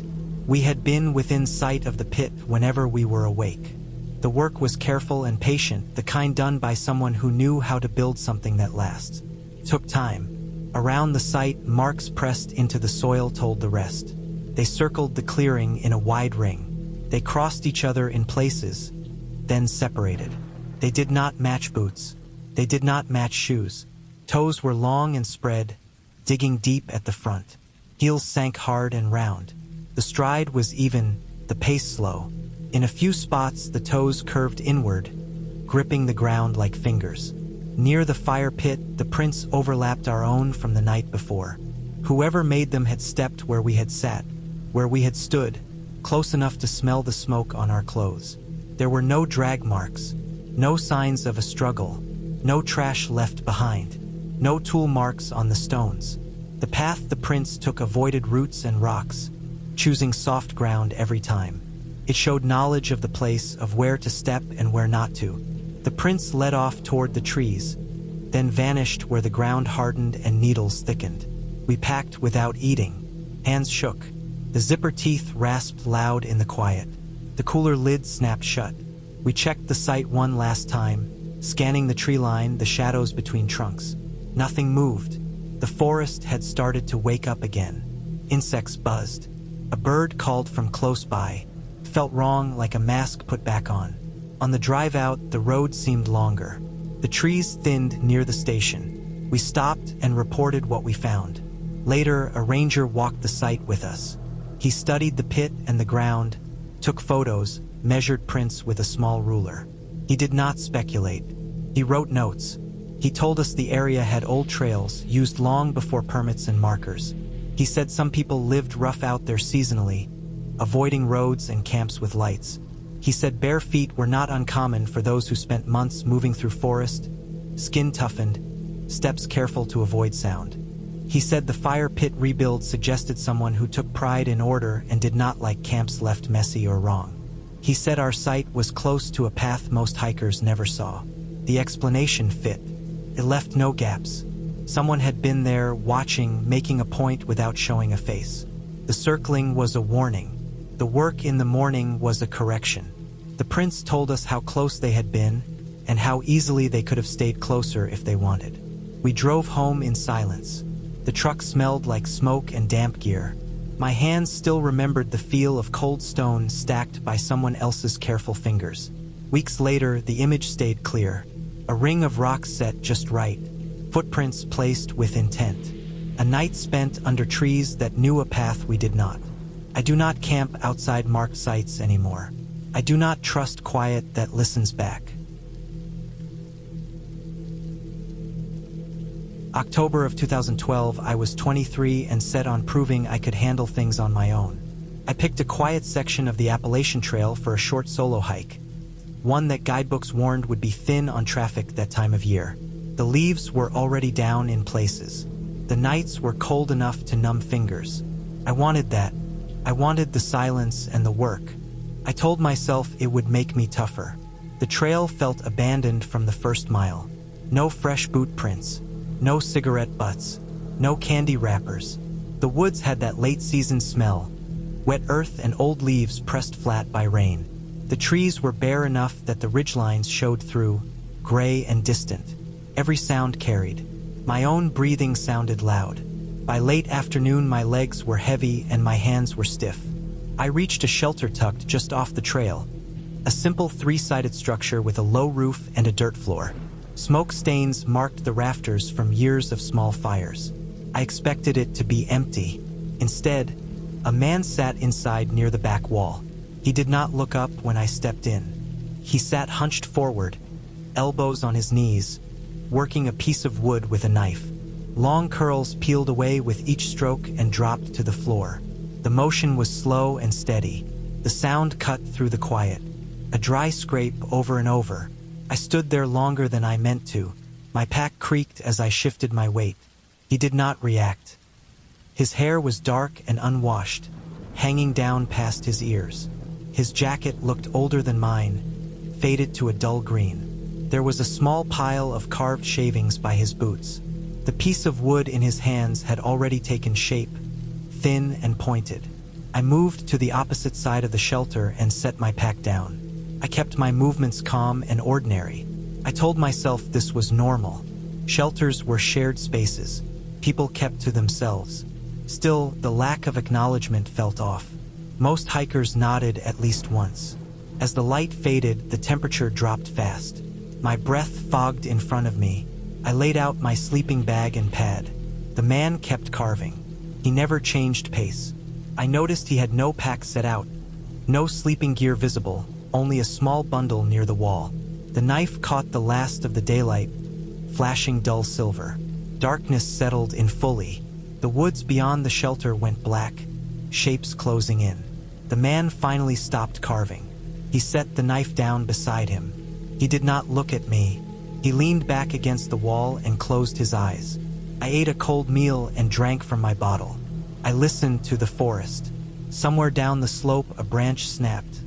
We had been within sight of the pit whenever we were awake. The work was careful and patient, the kind done by someone who knew how to build something that lasts. It took time. Around the site, marks pressed into the soil told the rest. They circled the clearing in a wide ring. They crossed each other in places, then separated. They did not match boots. They did not match shoes. Toes were long and spread, digging deep at the front. Heels sank hard and round. The stride was even, the pace slow. In a few spots, the toes curved inward, gripping the ground like fingers. Near the fire pit, the prints overlapped our own from the night before. Whoever made them had stepped where we had sat, where we had stood, close enough to smell the smoke on our clothes. There were no drag marks, no signs of a struggle, no trash left behind, no tool marks on the stones. The path the prints took avoided roots and rocks, choosing soft ground every time. It showed knowledge of the place, of where to step and where not to. The prints led off toward the trees, then vanished where the ground hardened and needles thickened. We packed without eating. Hands shook. The zipper teeth rasped loud in the quiet. The cooler lid snapped shut. We checked the site one last time, scanning the tree line, the shadows between trunks. Nothing moved. The forest had started to wake up again. Insects buzzed. A bird called from close by. It felt wrong, like a mask put back on. On the drive out, the road seemed longer. The trees thinned near the station. We stopped and reported what we found. Later, a ranger walked the site with us. He studied the pit and the ground, took photos, measured prints with a small ruler. He did not speculate. He wrote notes. He told us the area had old trails used long before permits and markers. He said some people lived rough out there seasonally, avoiding roads and camps with lights. He said bare feet were not uncommon for those who spent months moving through forest, skin toughened, steps careful to avoid sound. He said the fire pit rebuild suggested someone who took pride in order and did not like camps left messy or wrong. He said our site was close to a path most hikers never saw. The explanation fit. It left no gaps. Someone had been there, watching, making a point without showing a face. The circling was a warning. The work in the morning was a correction. The prints told us how close they had been, and how easily they could have stayed closer if they wanted. We drove home in silence. The truck smelled like smoke and damp gear. My hands still remembered the feel of cold stone stacked by someone else's careful fingers. Weeks later, the image stayed clear. A ring of rocks set just right. Footprints placed with intent. A night spent under trees that knew a path we did not. I do not camp outside marked sites anymore. I do not trust quiet that listens back. October of 2012, I was 23 and set on proving I could handle things on my own. I picked a quiet section of the Appalachian Trail for a short solo hike, one that guidebooks warned would be thin on traffic that time of year. The leaves were already down in places. The nights were cold enough to numb fingers. I wanted that. I wanted the silence and the work. I told myself it would make me tougher. The trail felt abandoned from the first mile. No fresh boot prints. No cigarette butts. No candy wrappers. The woods had that late-season smell. Wet earth and old leaves pressed flat by rain. The trees were bare enough that the ridgelines showed through, gray and distant. Every sound carried. My own breathing sounded loud. By late afternoon, my legs were heavy and my hands were stiff. I reached a shelter tucked just off the trail. A simple three-sided structure with a low roof and a dirt floor. Smoke stains marked the rafters from years of small fires. I expected it to be empty. Instead, a man sat inside near the back wall. He did not look up when I stepped in. He sat hunched forward, elbows on his knees, working a piece of wood with a knife. Long curls peeled away with each stroke and dropped to the floor. The motion was slow and steady. The sound cut through the quiet. A dry scrape over and over. I stood there longer than I meant to. My pack creaked as I shifted my weight. He did not react. His hair was dark and unwashed, hanging down past his ears. His jacket looked older than mine, faded to a dull green. There was a small pile of carved shavings by his boots. The piece of wood in his hands had already taken shape, thin and pointed. I moved to the opposite side of the shelter and set my pack down. I kept my movements calm and ordinary. I told myself this was normal. Shelters were shared spaces. People kept to themselves. Still, the lack of acknowledgement felt off. Most hikers nodded at least once. As the light faded, the temperature dropped fast. My breath fogged in front of me. I laid out my sleeping bag and pad. The man kept carving. He never changed pace. I noticed he had no pack set out. No sleeping gear visible, only a small bundle near the wall. The knife caught the last of the daylight, flashing dull silver. Darkness settled in fully. The woods beyond the shelter went black, shapes closing in. The man finally stopped carving. He set the knife down beside him. He did not look at me. He leaned back against the wall and closed his eyes. I ate a cold meal and drank from my bottle. I listened to the forest. Somewhere down the slope, a branch snapped.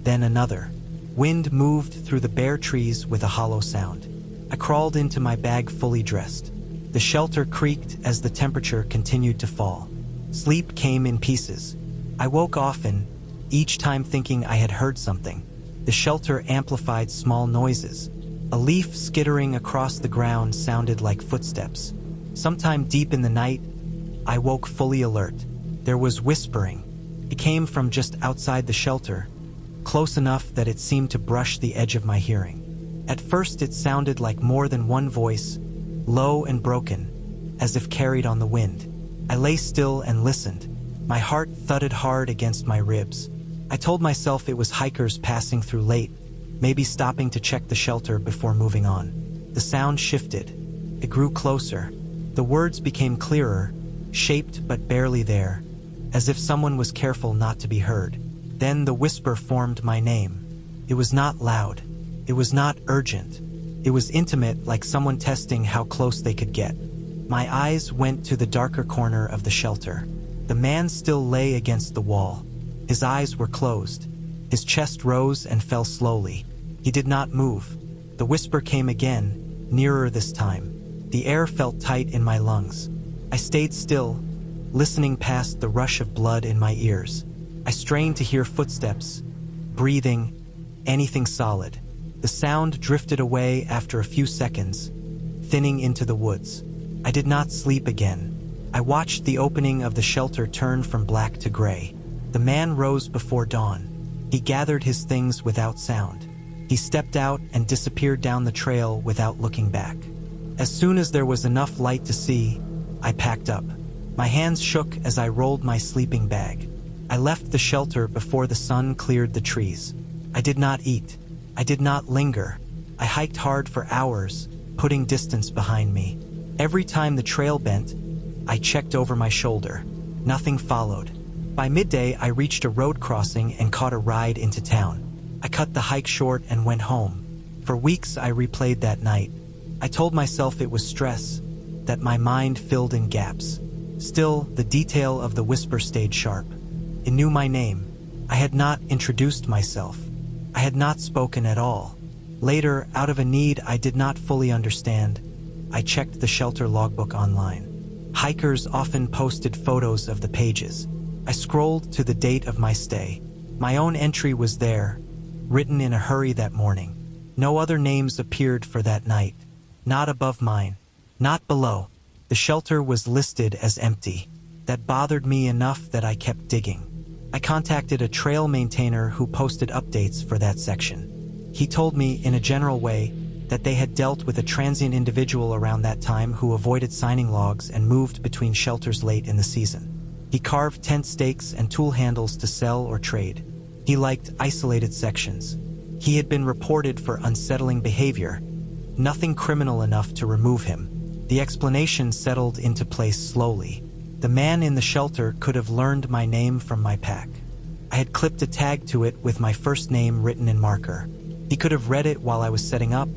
Then another. Wind moved through the bare trees with a hollow sound. I crawled into my bag fully dressed. The shelter creaked as the temperature continued to fall. Sleep came in pieces. I woke often, each time thinking I had heard something. The shelter amplified small noises. A leaf skittering across the ground sounded like footsteps. Sometime deep in the night, I woke fully alert. There was whispering. It came from just outside the shelter, close enough that it seemed to brush the edge of my hearing. At first it sounded like more than one voice, low and broken, as if carried on the wind. I lay still and listened. My heart thudded hard against my ribs. I told myself it was hikers passing through late, maybe stopping to check the shelter before moving on. The sound shifted. It grew closer. The words became clearer, shaped but barely there, as if someone was careful not to be heard. Then the whisper formed my name. It was not loud. It was not urgent. It was intimate, like someone testing how close they could get. My eyes went to the darker corner of the shelter. The man still lay against the wall. His eyes were closed. His chest rose and fell slowly. He did not move. The whisper came again, nearer this time. The air felt tight in my lungs. I stayed still, listening past the rush of blood in my ears. I strained to hear footsteps, breathing, anything solid. The sound drifted away after a few seconds, thinning into the woods. I did not sleep again. I watched the opening of the shelter turn from black to gray. The man rose before dawn. He gathered his things without sound. He stepped out and disappeared down the trail without looking back. As soon as there was enough light to see, I packed up. My hands shook as I rolled my sleeping bag. I left the shelter before the sun cleared the trees. I did not eat. I did not linger. I hiked hard for hours, putting distance behind me. Every time the trail bent, I checked over my shoulder. Nothing followed. By midday, I reached a road crossing and caught a ride into town. I cut the hike short and went home. For weeks, I replayed that night. I told myself it was stress, that my mind filled in gaps. Still, the detail of the whisper stayed sharp. It knew my name. I had not introduced myself. I had not spoken at all. Later, out of a need I did not fully understand, I checked the shelter logbook online. Hikers often posted photos of the pages. I scrolled to the date of my stay. My own entry was there, written in a hurry that morning. No other names appeared for that night. Not above mine. Not below. The shelter was listed as empty. That bothered me enough that I kept digging. I contacted a trail maintainer who posted updates for that section. He told me, in a general way, that they had dealt with a transient individual around that time who avoided signing logs and moved between shelters late in the season. He carved tent stakes and tool handles to sell or trade. He liked isolated sections. He had been reported for unsettling behavior, nothing criminal enough to remove him. The explanation settled into place slowly. The man in the shelter could have learned my name from my pack. I had clipped a tag to it with my first name written in marker. He could have read it while I was setting up,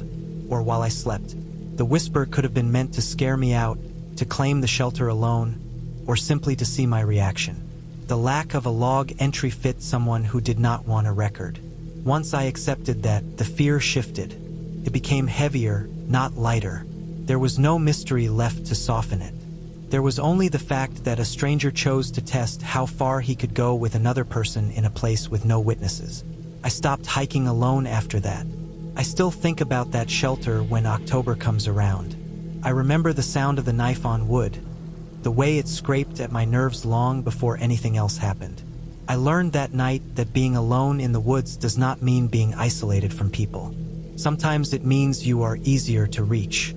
or while I slept. The whisper could have been meant to scare me out, to claim the shelter alone, or simply to see my reaction. The lack of a log entry fit someone who did not want a record. Once I accepted that, the fear shifted. It became heavier, not lighter. There was no mystery left to soften it. There was only the fact that a stranger chose to test how far he could go with another person in a place with no witnesses. I stopped hiking alone after that. I still think about that shelter when October comes around. I remember the sound of the knife on wood, the way it scraped at my nerves long before anything else happened. I learned that night that being alone in the woods does not mean being isolated from people. Sometimes it means you are easier to reach.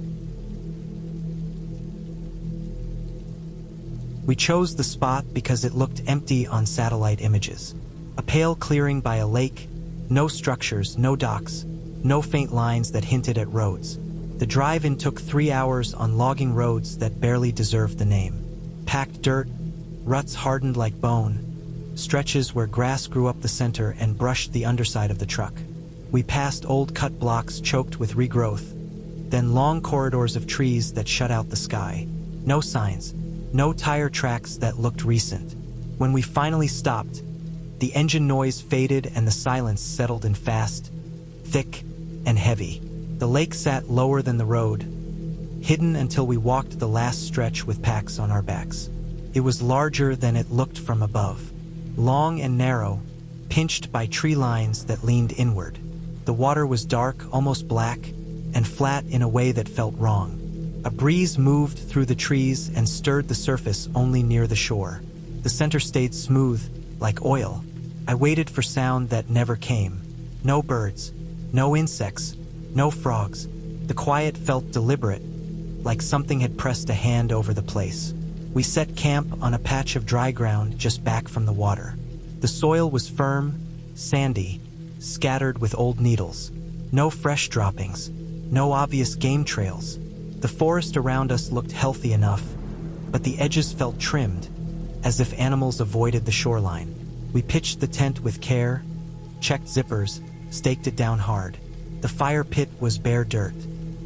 We chose the spot because it looked empty on satellite images. A pale clearing by a lake, no structures, no docks, no faint lines that hinted at roads. The drive-in took 3 hours on logging roads that barely deserved the name. Packed dirt, ruts hardened like bone, stretches where grass grew up the center and brushed the underside of the truck. We passed old cut blocks choked with regrowth, then long corridors of trees that shut out the sky. No signs, no tire tracks that looked recent. When we finally stopped, the engine noise faded and the silence settled in fast, thick, and heavy. The lake sat lower than the road, hidden until we walked the last stretch with packs on our backs. It was larger than it looked from above. Long and narrow, pinched by tree lines that leaned inward. The water was dark, almost black, and flat in a way that felt wrong. A breeze moved through the trees and stirred the surface only near the shore. The center stayed smooth, like oil. I waited for sound that never came. No birds, no insects, no frogs. The quiet felt deliberate, like something had pressed a hand over the place. We set camp on a patch of dry ground just back from the water. The soil was firm, sandy, scattered with old needles. No fresh droppings, no obvious game trails. The forest around us looked healthy enough, but the edges felt trimmed, as if animals avoided the shoreline. We pitched the tent with care, checked zippers, staked it down hard. The fire pit was bare dirt.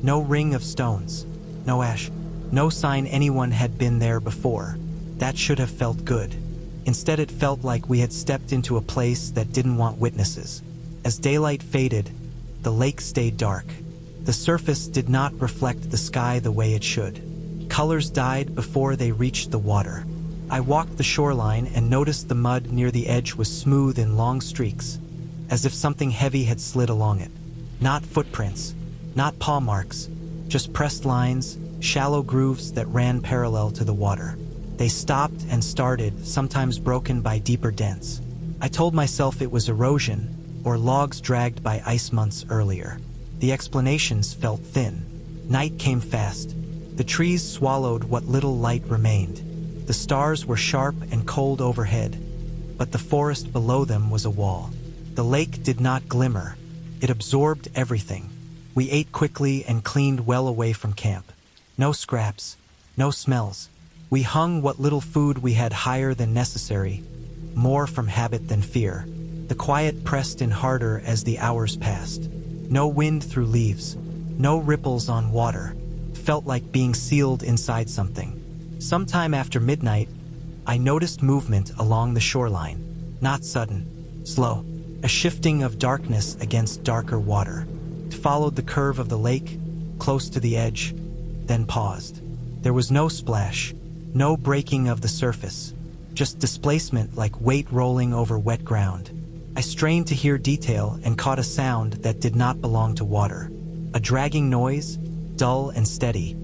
No ring of stones, no ash, no sign anyone had been there before. That should have felt good. Instead, it felt like we had stepped into a place that didn't want witnesses. As daylight faded, the lake stayed dark. The surface did not reflect the sky the way it should. Colors died before they reached the water. I walked the shoreline and noticed the mud near the edge was smooth in long streaks, as if something heavy had slid along it. Not footprints, not paw marks, just pressed lines, shallow grooves that ran parallel to the water. They stopped and started, sometimes broken by deeper dents. I told myself it was erosion, or logs dragged by ice months earlier. The explanations felt thin. Night came fast. The trees swallowed what little light remained. The stars were sharp and cold overhead, but the forest below them was a wall. The lake did not glimmer. It absorbed everything. We ate quickly and cleaned well away from camp. No scraps, no smells. We hung what little food we had higher than necessary, more from habit than fear. The quiet pressed in harder as the hours passed. No wind through leaves, no ripples on water. Felt like being sealed inside something. Sometime after midnight, I noticed movement along the shoreline. Not sudden, slow. A shifting of darkness against darker water. It followed the curve of the lake, close to the edge, then paused. There was no splash, no breaking of the surface, just displacement like weight rolling over wet ground. I strained to hear detail and caught a sound that did not belong to water. A dragging noise, dull and steady,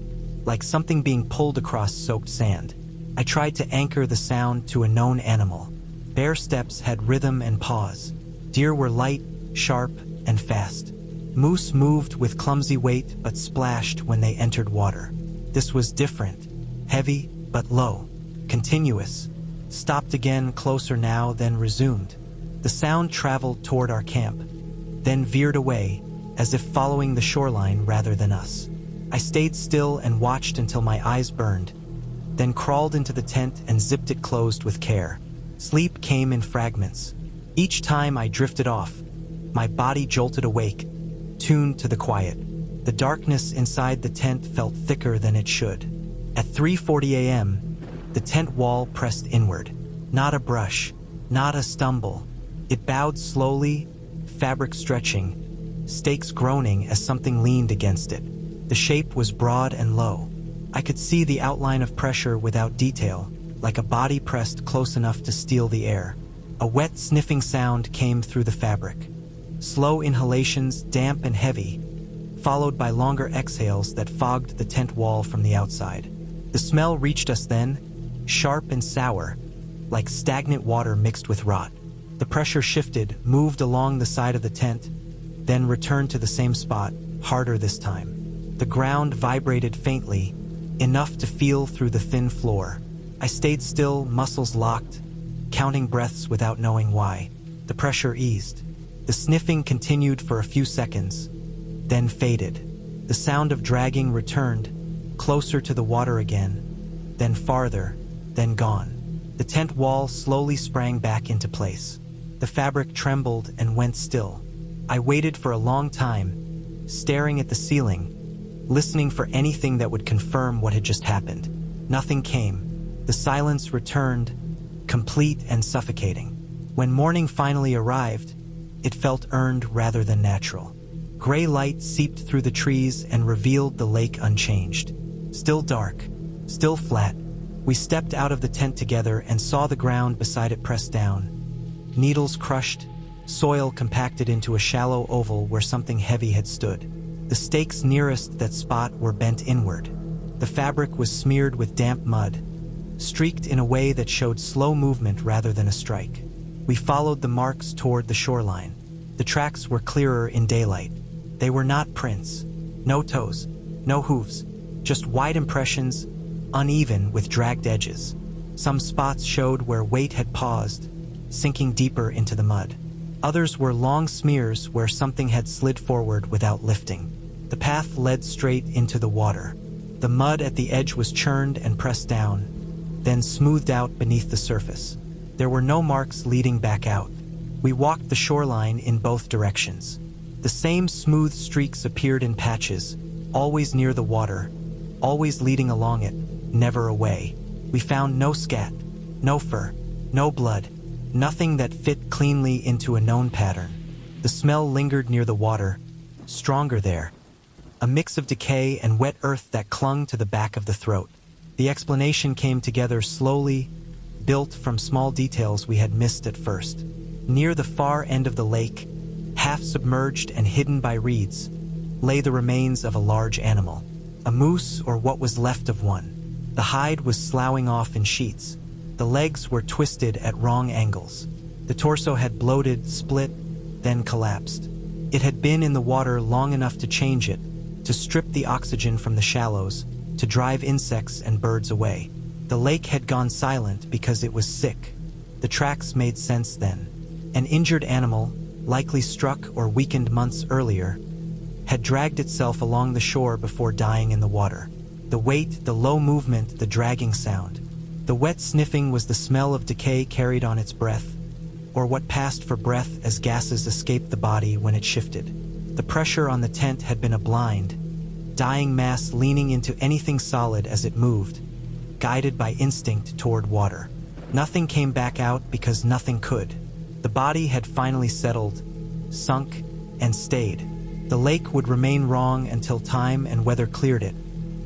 like something being pulled across soaked sand. I tried to anchor the sound to a known animal. Bear steps had rhythm and pause. Deer were light, sharp, and fast. Moose moved with clumsy weight but splashed when they entered water. This was different, heavy but low, continuous. Stopped again, closer now, then resumed. The sound traveled toward our camp, then veered away, as if following the shoreline rather than us. I stayed still and watched until my eyes burned, then crawled into the tent and zipped it closed with care. Sleep came in fragments. Each time I drifted off, my body jolted awake, tuned to the quiet. The darkness inside the tent felt thicker than it should. At 3:40 a.m., the tent wall pressed inward. Not a brush, not a stumble. It bowed slowly, fabric stretching, stakes groaning as something leaned against it. The shape was broad and low. I could see the outline of pressure without detail, like a body pressed close enough to steal the air. A wet sniffing sound came through the fabric. Slow inhalations, damp and heavy, followed by longer exhales that fogged the tent wall from the outside. The smell reached us then, sharp and sour, like stagnant water mixed with rot. The pressure shifted, moved along the side of the tent, then returned to the same spot, harder this time. The ground vibrated faintly, enough to feel through the thin floor. I stayed still, muscles locked, counting breaths without knowing why. The pressure eased. The sniffing continued for a few seconds, then faded. The sound of dragging returned, closer to the water again, then farther, then gone. The tent wall slowly sprang back into place. The fabric trembled and went still. I waited for a long time, staring at the ceiling, listening for anything that would confirm what had just happened. Nothing came. The silence returned, complete and suffocating. When morning finally arrived, it felt earned rather than natural. Gray light seeped through the trees and revealed the lake unchanged. Still dark, still flat. We stepped out of the tent together and saw the ground beside it pressed down. Needles crushed, soil compacted into a shallow oval where something heavy had stood. The stakes nearest that spot were bent inward. The fabric was smeared with damp mud, streaked in a way that showed slow movement rather than a strike. We followed the marks toward the shoreline. The tracks were clearer in daylight. They were not prints. No toes, no hooves, just wide impressions, uneven with dragged edges. Some spots showed where weight had paused, sinking deeper into the mud. Others were long smears where something had slid forward without lifting. The path led straight into the water. The mud at the edge was churned and pressed down, then smoothed out beneath the surface. There were no marks leading back out. We walked the shoreline in both directions. The same smooth streaks appeared in patches, always near the water, always leading along it, never away. We found no scat, no fur, no blood, nothing that fit cleanly into a known pattern. The smell lingered near the water, stronger there, a mix of decay and wet earth that clung to the back of the throat. The explanation came together slowly, built from small details we had missed at first. Near the far end of the lake, half submerged and hidden by reeds, lay the remains of a large animal, a moose or what was left of one. The hide was sloughing off in sheets. The legs were twisted at wrong angles. The torso had bloated, split, then collapsed. It had been in the water long enough to change it, to strip the oxygen from the shallows, to drive insects and birds away. The lake had gone silent because it was sick. The tracks made sense then. An injured animal, likely struck or weakened months earlier, had dragged itself along the shore before dying in the water. The weight, the low movement, the dragging sound. The wet sniffing was the smell of decay carried on its breath, or what passed for breath as gases escaped the body when it shifted. The pressure on the tent had been a blind, dying mass leaning into anything solid as it moved, guided by instinct toward water. Nothing came back out because nothing could. The body had finally settled, sunk, and stayed. The lake would remain wrong until time and weather cleared it,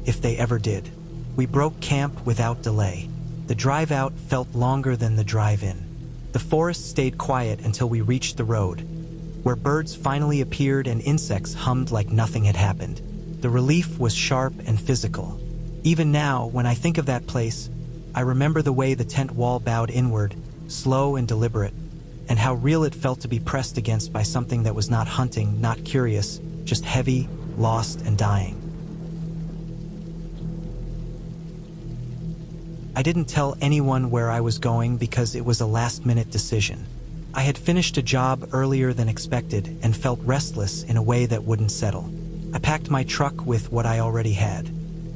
if they ever did. We broke camp without delay. The drive out felt longer than the drive in. The forest stayed quiet until we reached the road, where birds finally appeared and insects hummed like nothing had happened. The relief was sharp and physical. Even now, when I think of that place, I remember the way the tent wall bowed inward, slow and deliberate, and how real it felt to be pressed against by something that was not hunting, not curious, just heavy, lost, and dying. I didn't tell anyone where I was going because it was a last-minute decision. I had finished a job earlier than expected and felt restless in a way that wouldn't settle. I packed my truck with what I already had: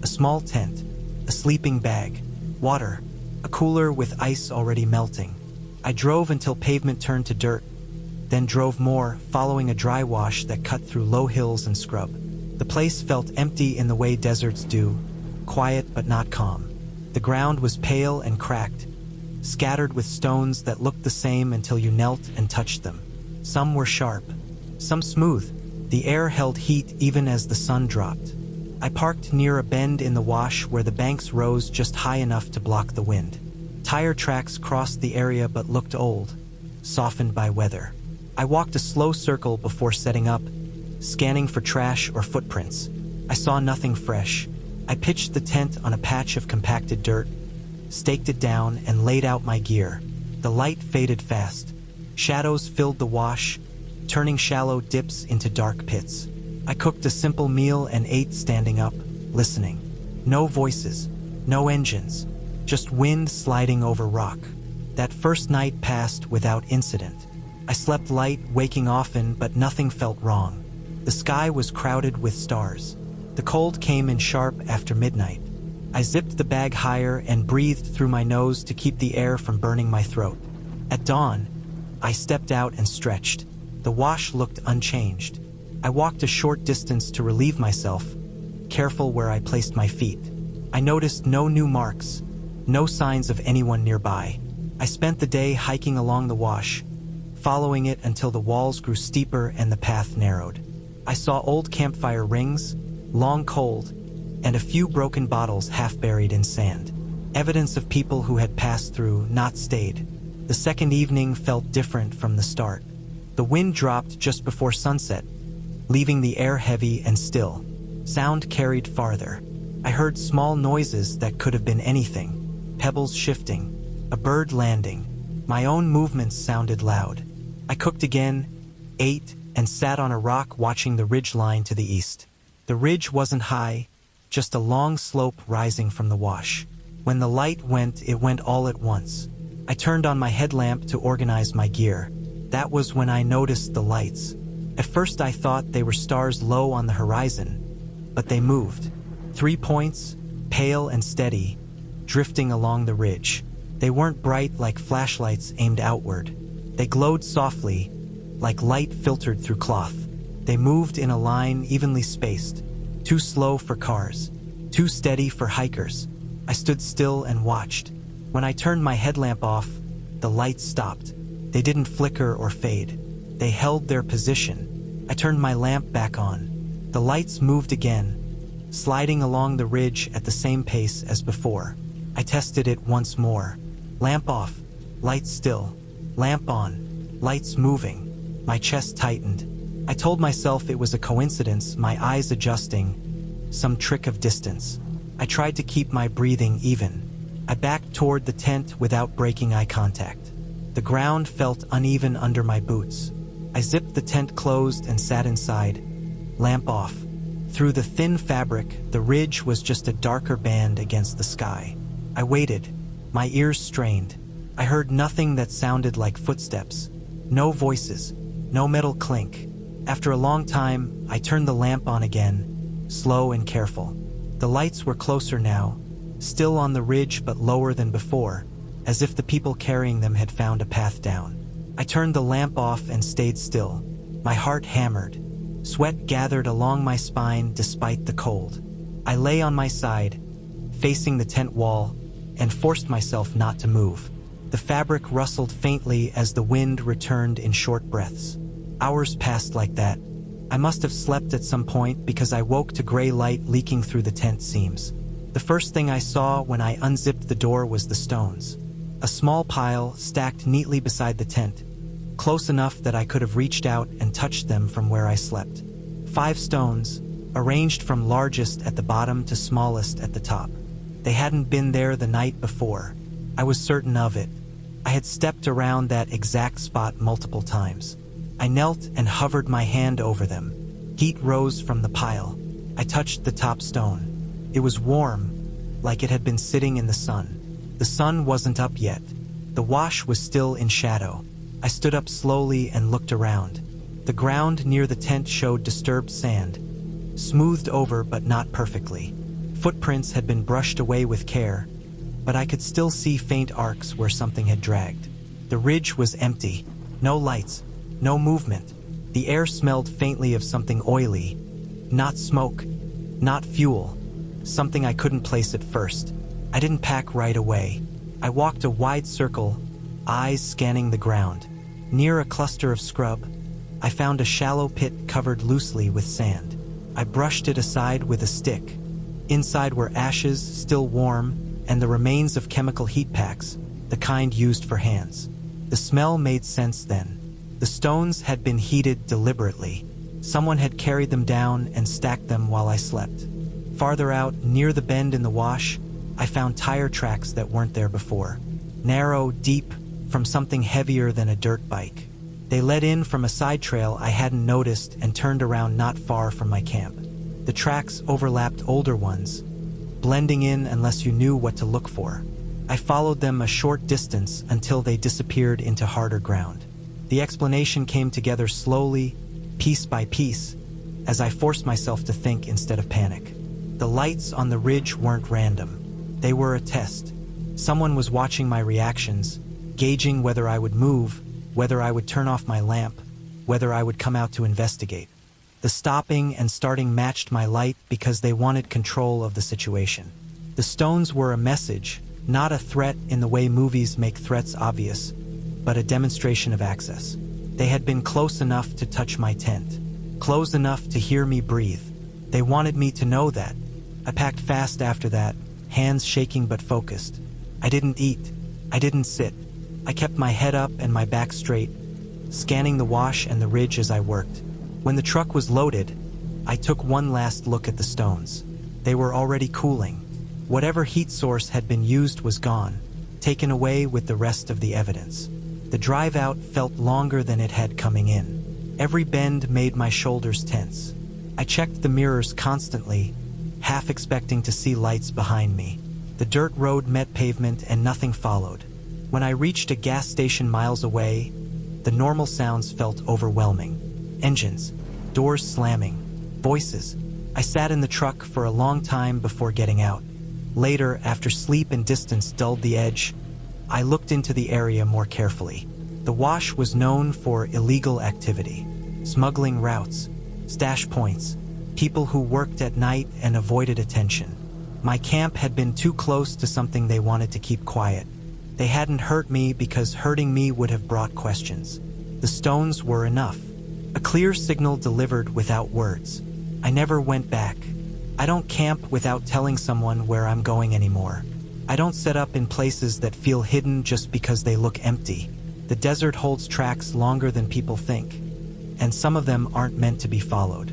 a small tent, a sleeping bag, water, a cooler with ice already melting. I drove until pavement turned to dirt, then drove more, following a dry wash that cut through low hills and scrub. The place felt empty in the way deserts do, quiet but not calm. The ground was pale and cracked, scattered with stones that looked the same until you knelt and touched them. Some were sharp, some smooth. The air held heat even as the sun dropped. I parked near a bend in the wash where the banks rose just high enough to block the wind. Tire tracks crossed the area but looked old, softened by weather. I walked a slow circle before setting up, scanning for trash or footprints. I saw nothing fresh. I pitched the tent on a patch of compacted dirt, staked it down, and laid out my gear. The light faded fast. Shadows filled the wash, turning shallow dips into dark pits. I cooked a simple meal and ate standing up, listening. No voices, no engines, just wind sliding over rock. That first night passed without incident. I slept light, waking often, but nothing felt wrong. The sky was crowded with stars. The cold came in sharp after midnight. I zipped the bag higher and breathed through my nose to keep the air from burning my throat. At dawn, I stepped out and stretched. The wash looked unchanged. I walked a short distance to relieve myself, careful where I placed my feet. I noticed no new marks, no signs of anyone nearby. I spent the day hiking along the wash, following it until the walls grew steeper and the path narrowed. I saw old campfire rings, long cold, and a few broken bottles half buried in sand. Evidence of people who had passed through, not stayed. The second evening felt different from the start. The wind dropped just before sunset, leaving the air heavy and still. Sound carried farther. I heard small noises that could have been anything. Pebbles shifting, a bird landing. My own movements sounded loud. I cooked again, ate, and sat on a rock watching the ridge line to the east. The ridge wasn't high, just a long slope rising from the wash. When the light went, it went all at once. I turned on my headlamp to organize my gear. That was when I noticed the lights. At first I thought they were stars low on the horizon, but they moved. 3 points, pale and steady, drifting along the ridge. They weren't bright like flashlights aimed outward. They glowed softly, like light filtered through cloth. They moved in a line evenly spaced, too slow for cars, too steady for hikers. I stood still and watched. When I turned my headlamp off, the lights stopped. They didn't flicker or fade. They held their position. I turned my lamp back on. The lights moved again, sliding along the ridge at the same pace as before. I tested it once more. Lamp off, lights still. Lamp on, lights moving. My chest tightened. I told myself it was a coincidence, my eyes adjusting, some trick of distance. I tried to keep my breathing even. I backed toward the tent without breaking eye contact. The ground felt uneven under my boots. I zipped the tent closed and sat inside, lamp off. Through the thin fabric, the ridge was just a darker band against the sky. I waited, my ears strained. I heard nothing that sounded like footsteps. No voices, no metal clink. After a long time, I turned the lamp on again, slow and careful. The lights were closer now, still on the ridge but lower than before, as if the people carrying them had found a path down. I turned the lamp off and stayed still. My heart hammered. Sweat gathered along my spine despite the cold. I lay on my side, facing the tent wall, and forced myself not to move. The fabric rustled faintly as the wind returned in short breaths. Hours passed like that. I must have slept at some point because I woke to gray light leaking through the tent seams. The first thing I saw when I unzipped the door was the stones. A small pile stacked neatly beside the tent, close enough that I could have reached out and touched them from where I slept. 5 stones, arranged from largest at the bottom to smallest at the top. They hadn't been there the night before. I was certain of it. I had stepped around that exact spot multiple times. I knelt and hovered my hand over them. Heat rose from the pile. I touched the top stone. It was warm, like it had been sitting in the sun. The sun wasn't up yet. The wash was still in shadow. I stood up slowly and looked around. The ground near the tent showed disturbed sand, smoothed over but not perfectly. Footprints had been brushed away with care, but I could still see faint arcs where something had dragged. The ridge was empty. No lights, no movement. The air smelled faintly of something oily. Not smoke, not fuel. Something I couldn't place at first. I didn't pack right away. I walked a wide circle, eyes scanning the ground. Near a cluster of scrub, I found a shallow pit covered loosely with sand. I brushed it aside with a stick. Inside were ashes, still warm, and the remains of chemical heat packs, the kind used for hands. The smell made sense then. The stones had been heated deliberately. Someone had carried them down and stacked them while I slept. Farther out, near the bend in the wash, I found tire tracks that weren't there before. Narrow, deep, from something heavier than a dirt bike. They led in from a side trail I hadn't noticed and turned around not far from my camp. The tracks overlapped older ones, blending in unless you knew what to look for. I followed them a short distance until they disappeared into harder ground. The explanation came together slowly, piece by piece, as I forced myself to think instead of panic. The lights on the ridge weren't random. They were a test. Someone was watching my reactions, gauging whether I would move, whether I would turn off my lamp, whether I would come out to investigate. The stopping and starting matched my light because they wanted control of the situation. The stones were a message, not a threat in the way movies make threats obvious, but a demonstration of access. They had been close enough to touch my tent, close enough to hear me breathe. They wanted me to know that. I packed fast after that, hands shaking but focused. I didn't eat. I didn't sit. I kept my head up and my back straight, scanning the wash and the ridge as I worked. When the truck was loaded, I took one last look at the stones. They were already cooling. Whatever heat source had been used was gone, taken away with the rest of the evidence. The drive out felt longer than it had coming in. Every bend made my shoulders tense. I checked the mirrors constantly, half expecting to see lights behind me. The dirt road met pavement and nothing followed. When I reached a gas station miles away, the normal sounds felt overwhelming. Engines, doors slamming, voices. I sat in the truck for a long time before getting out. Later, after sleep and distance dulled the edge, I looked into the area more carefully. The wash was known for illegal activity, smuggling routes, stash points, people who worked at night and avoided attention. My camp had been too close to something they wanted to keep quiet. They hadn't hurt me because hurting me would have brought questions. The stones were enough. A clear signal delivered without words. I never went back. I don't camp without telling someone where I'm going anymore. I don't set up in places that feel hidden just because they look empty. The desert holds tracks longer than people think, and some of them aren't meant to be followed.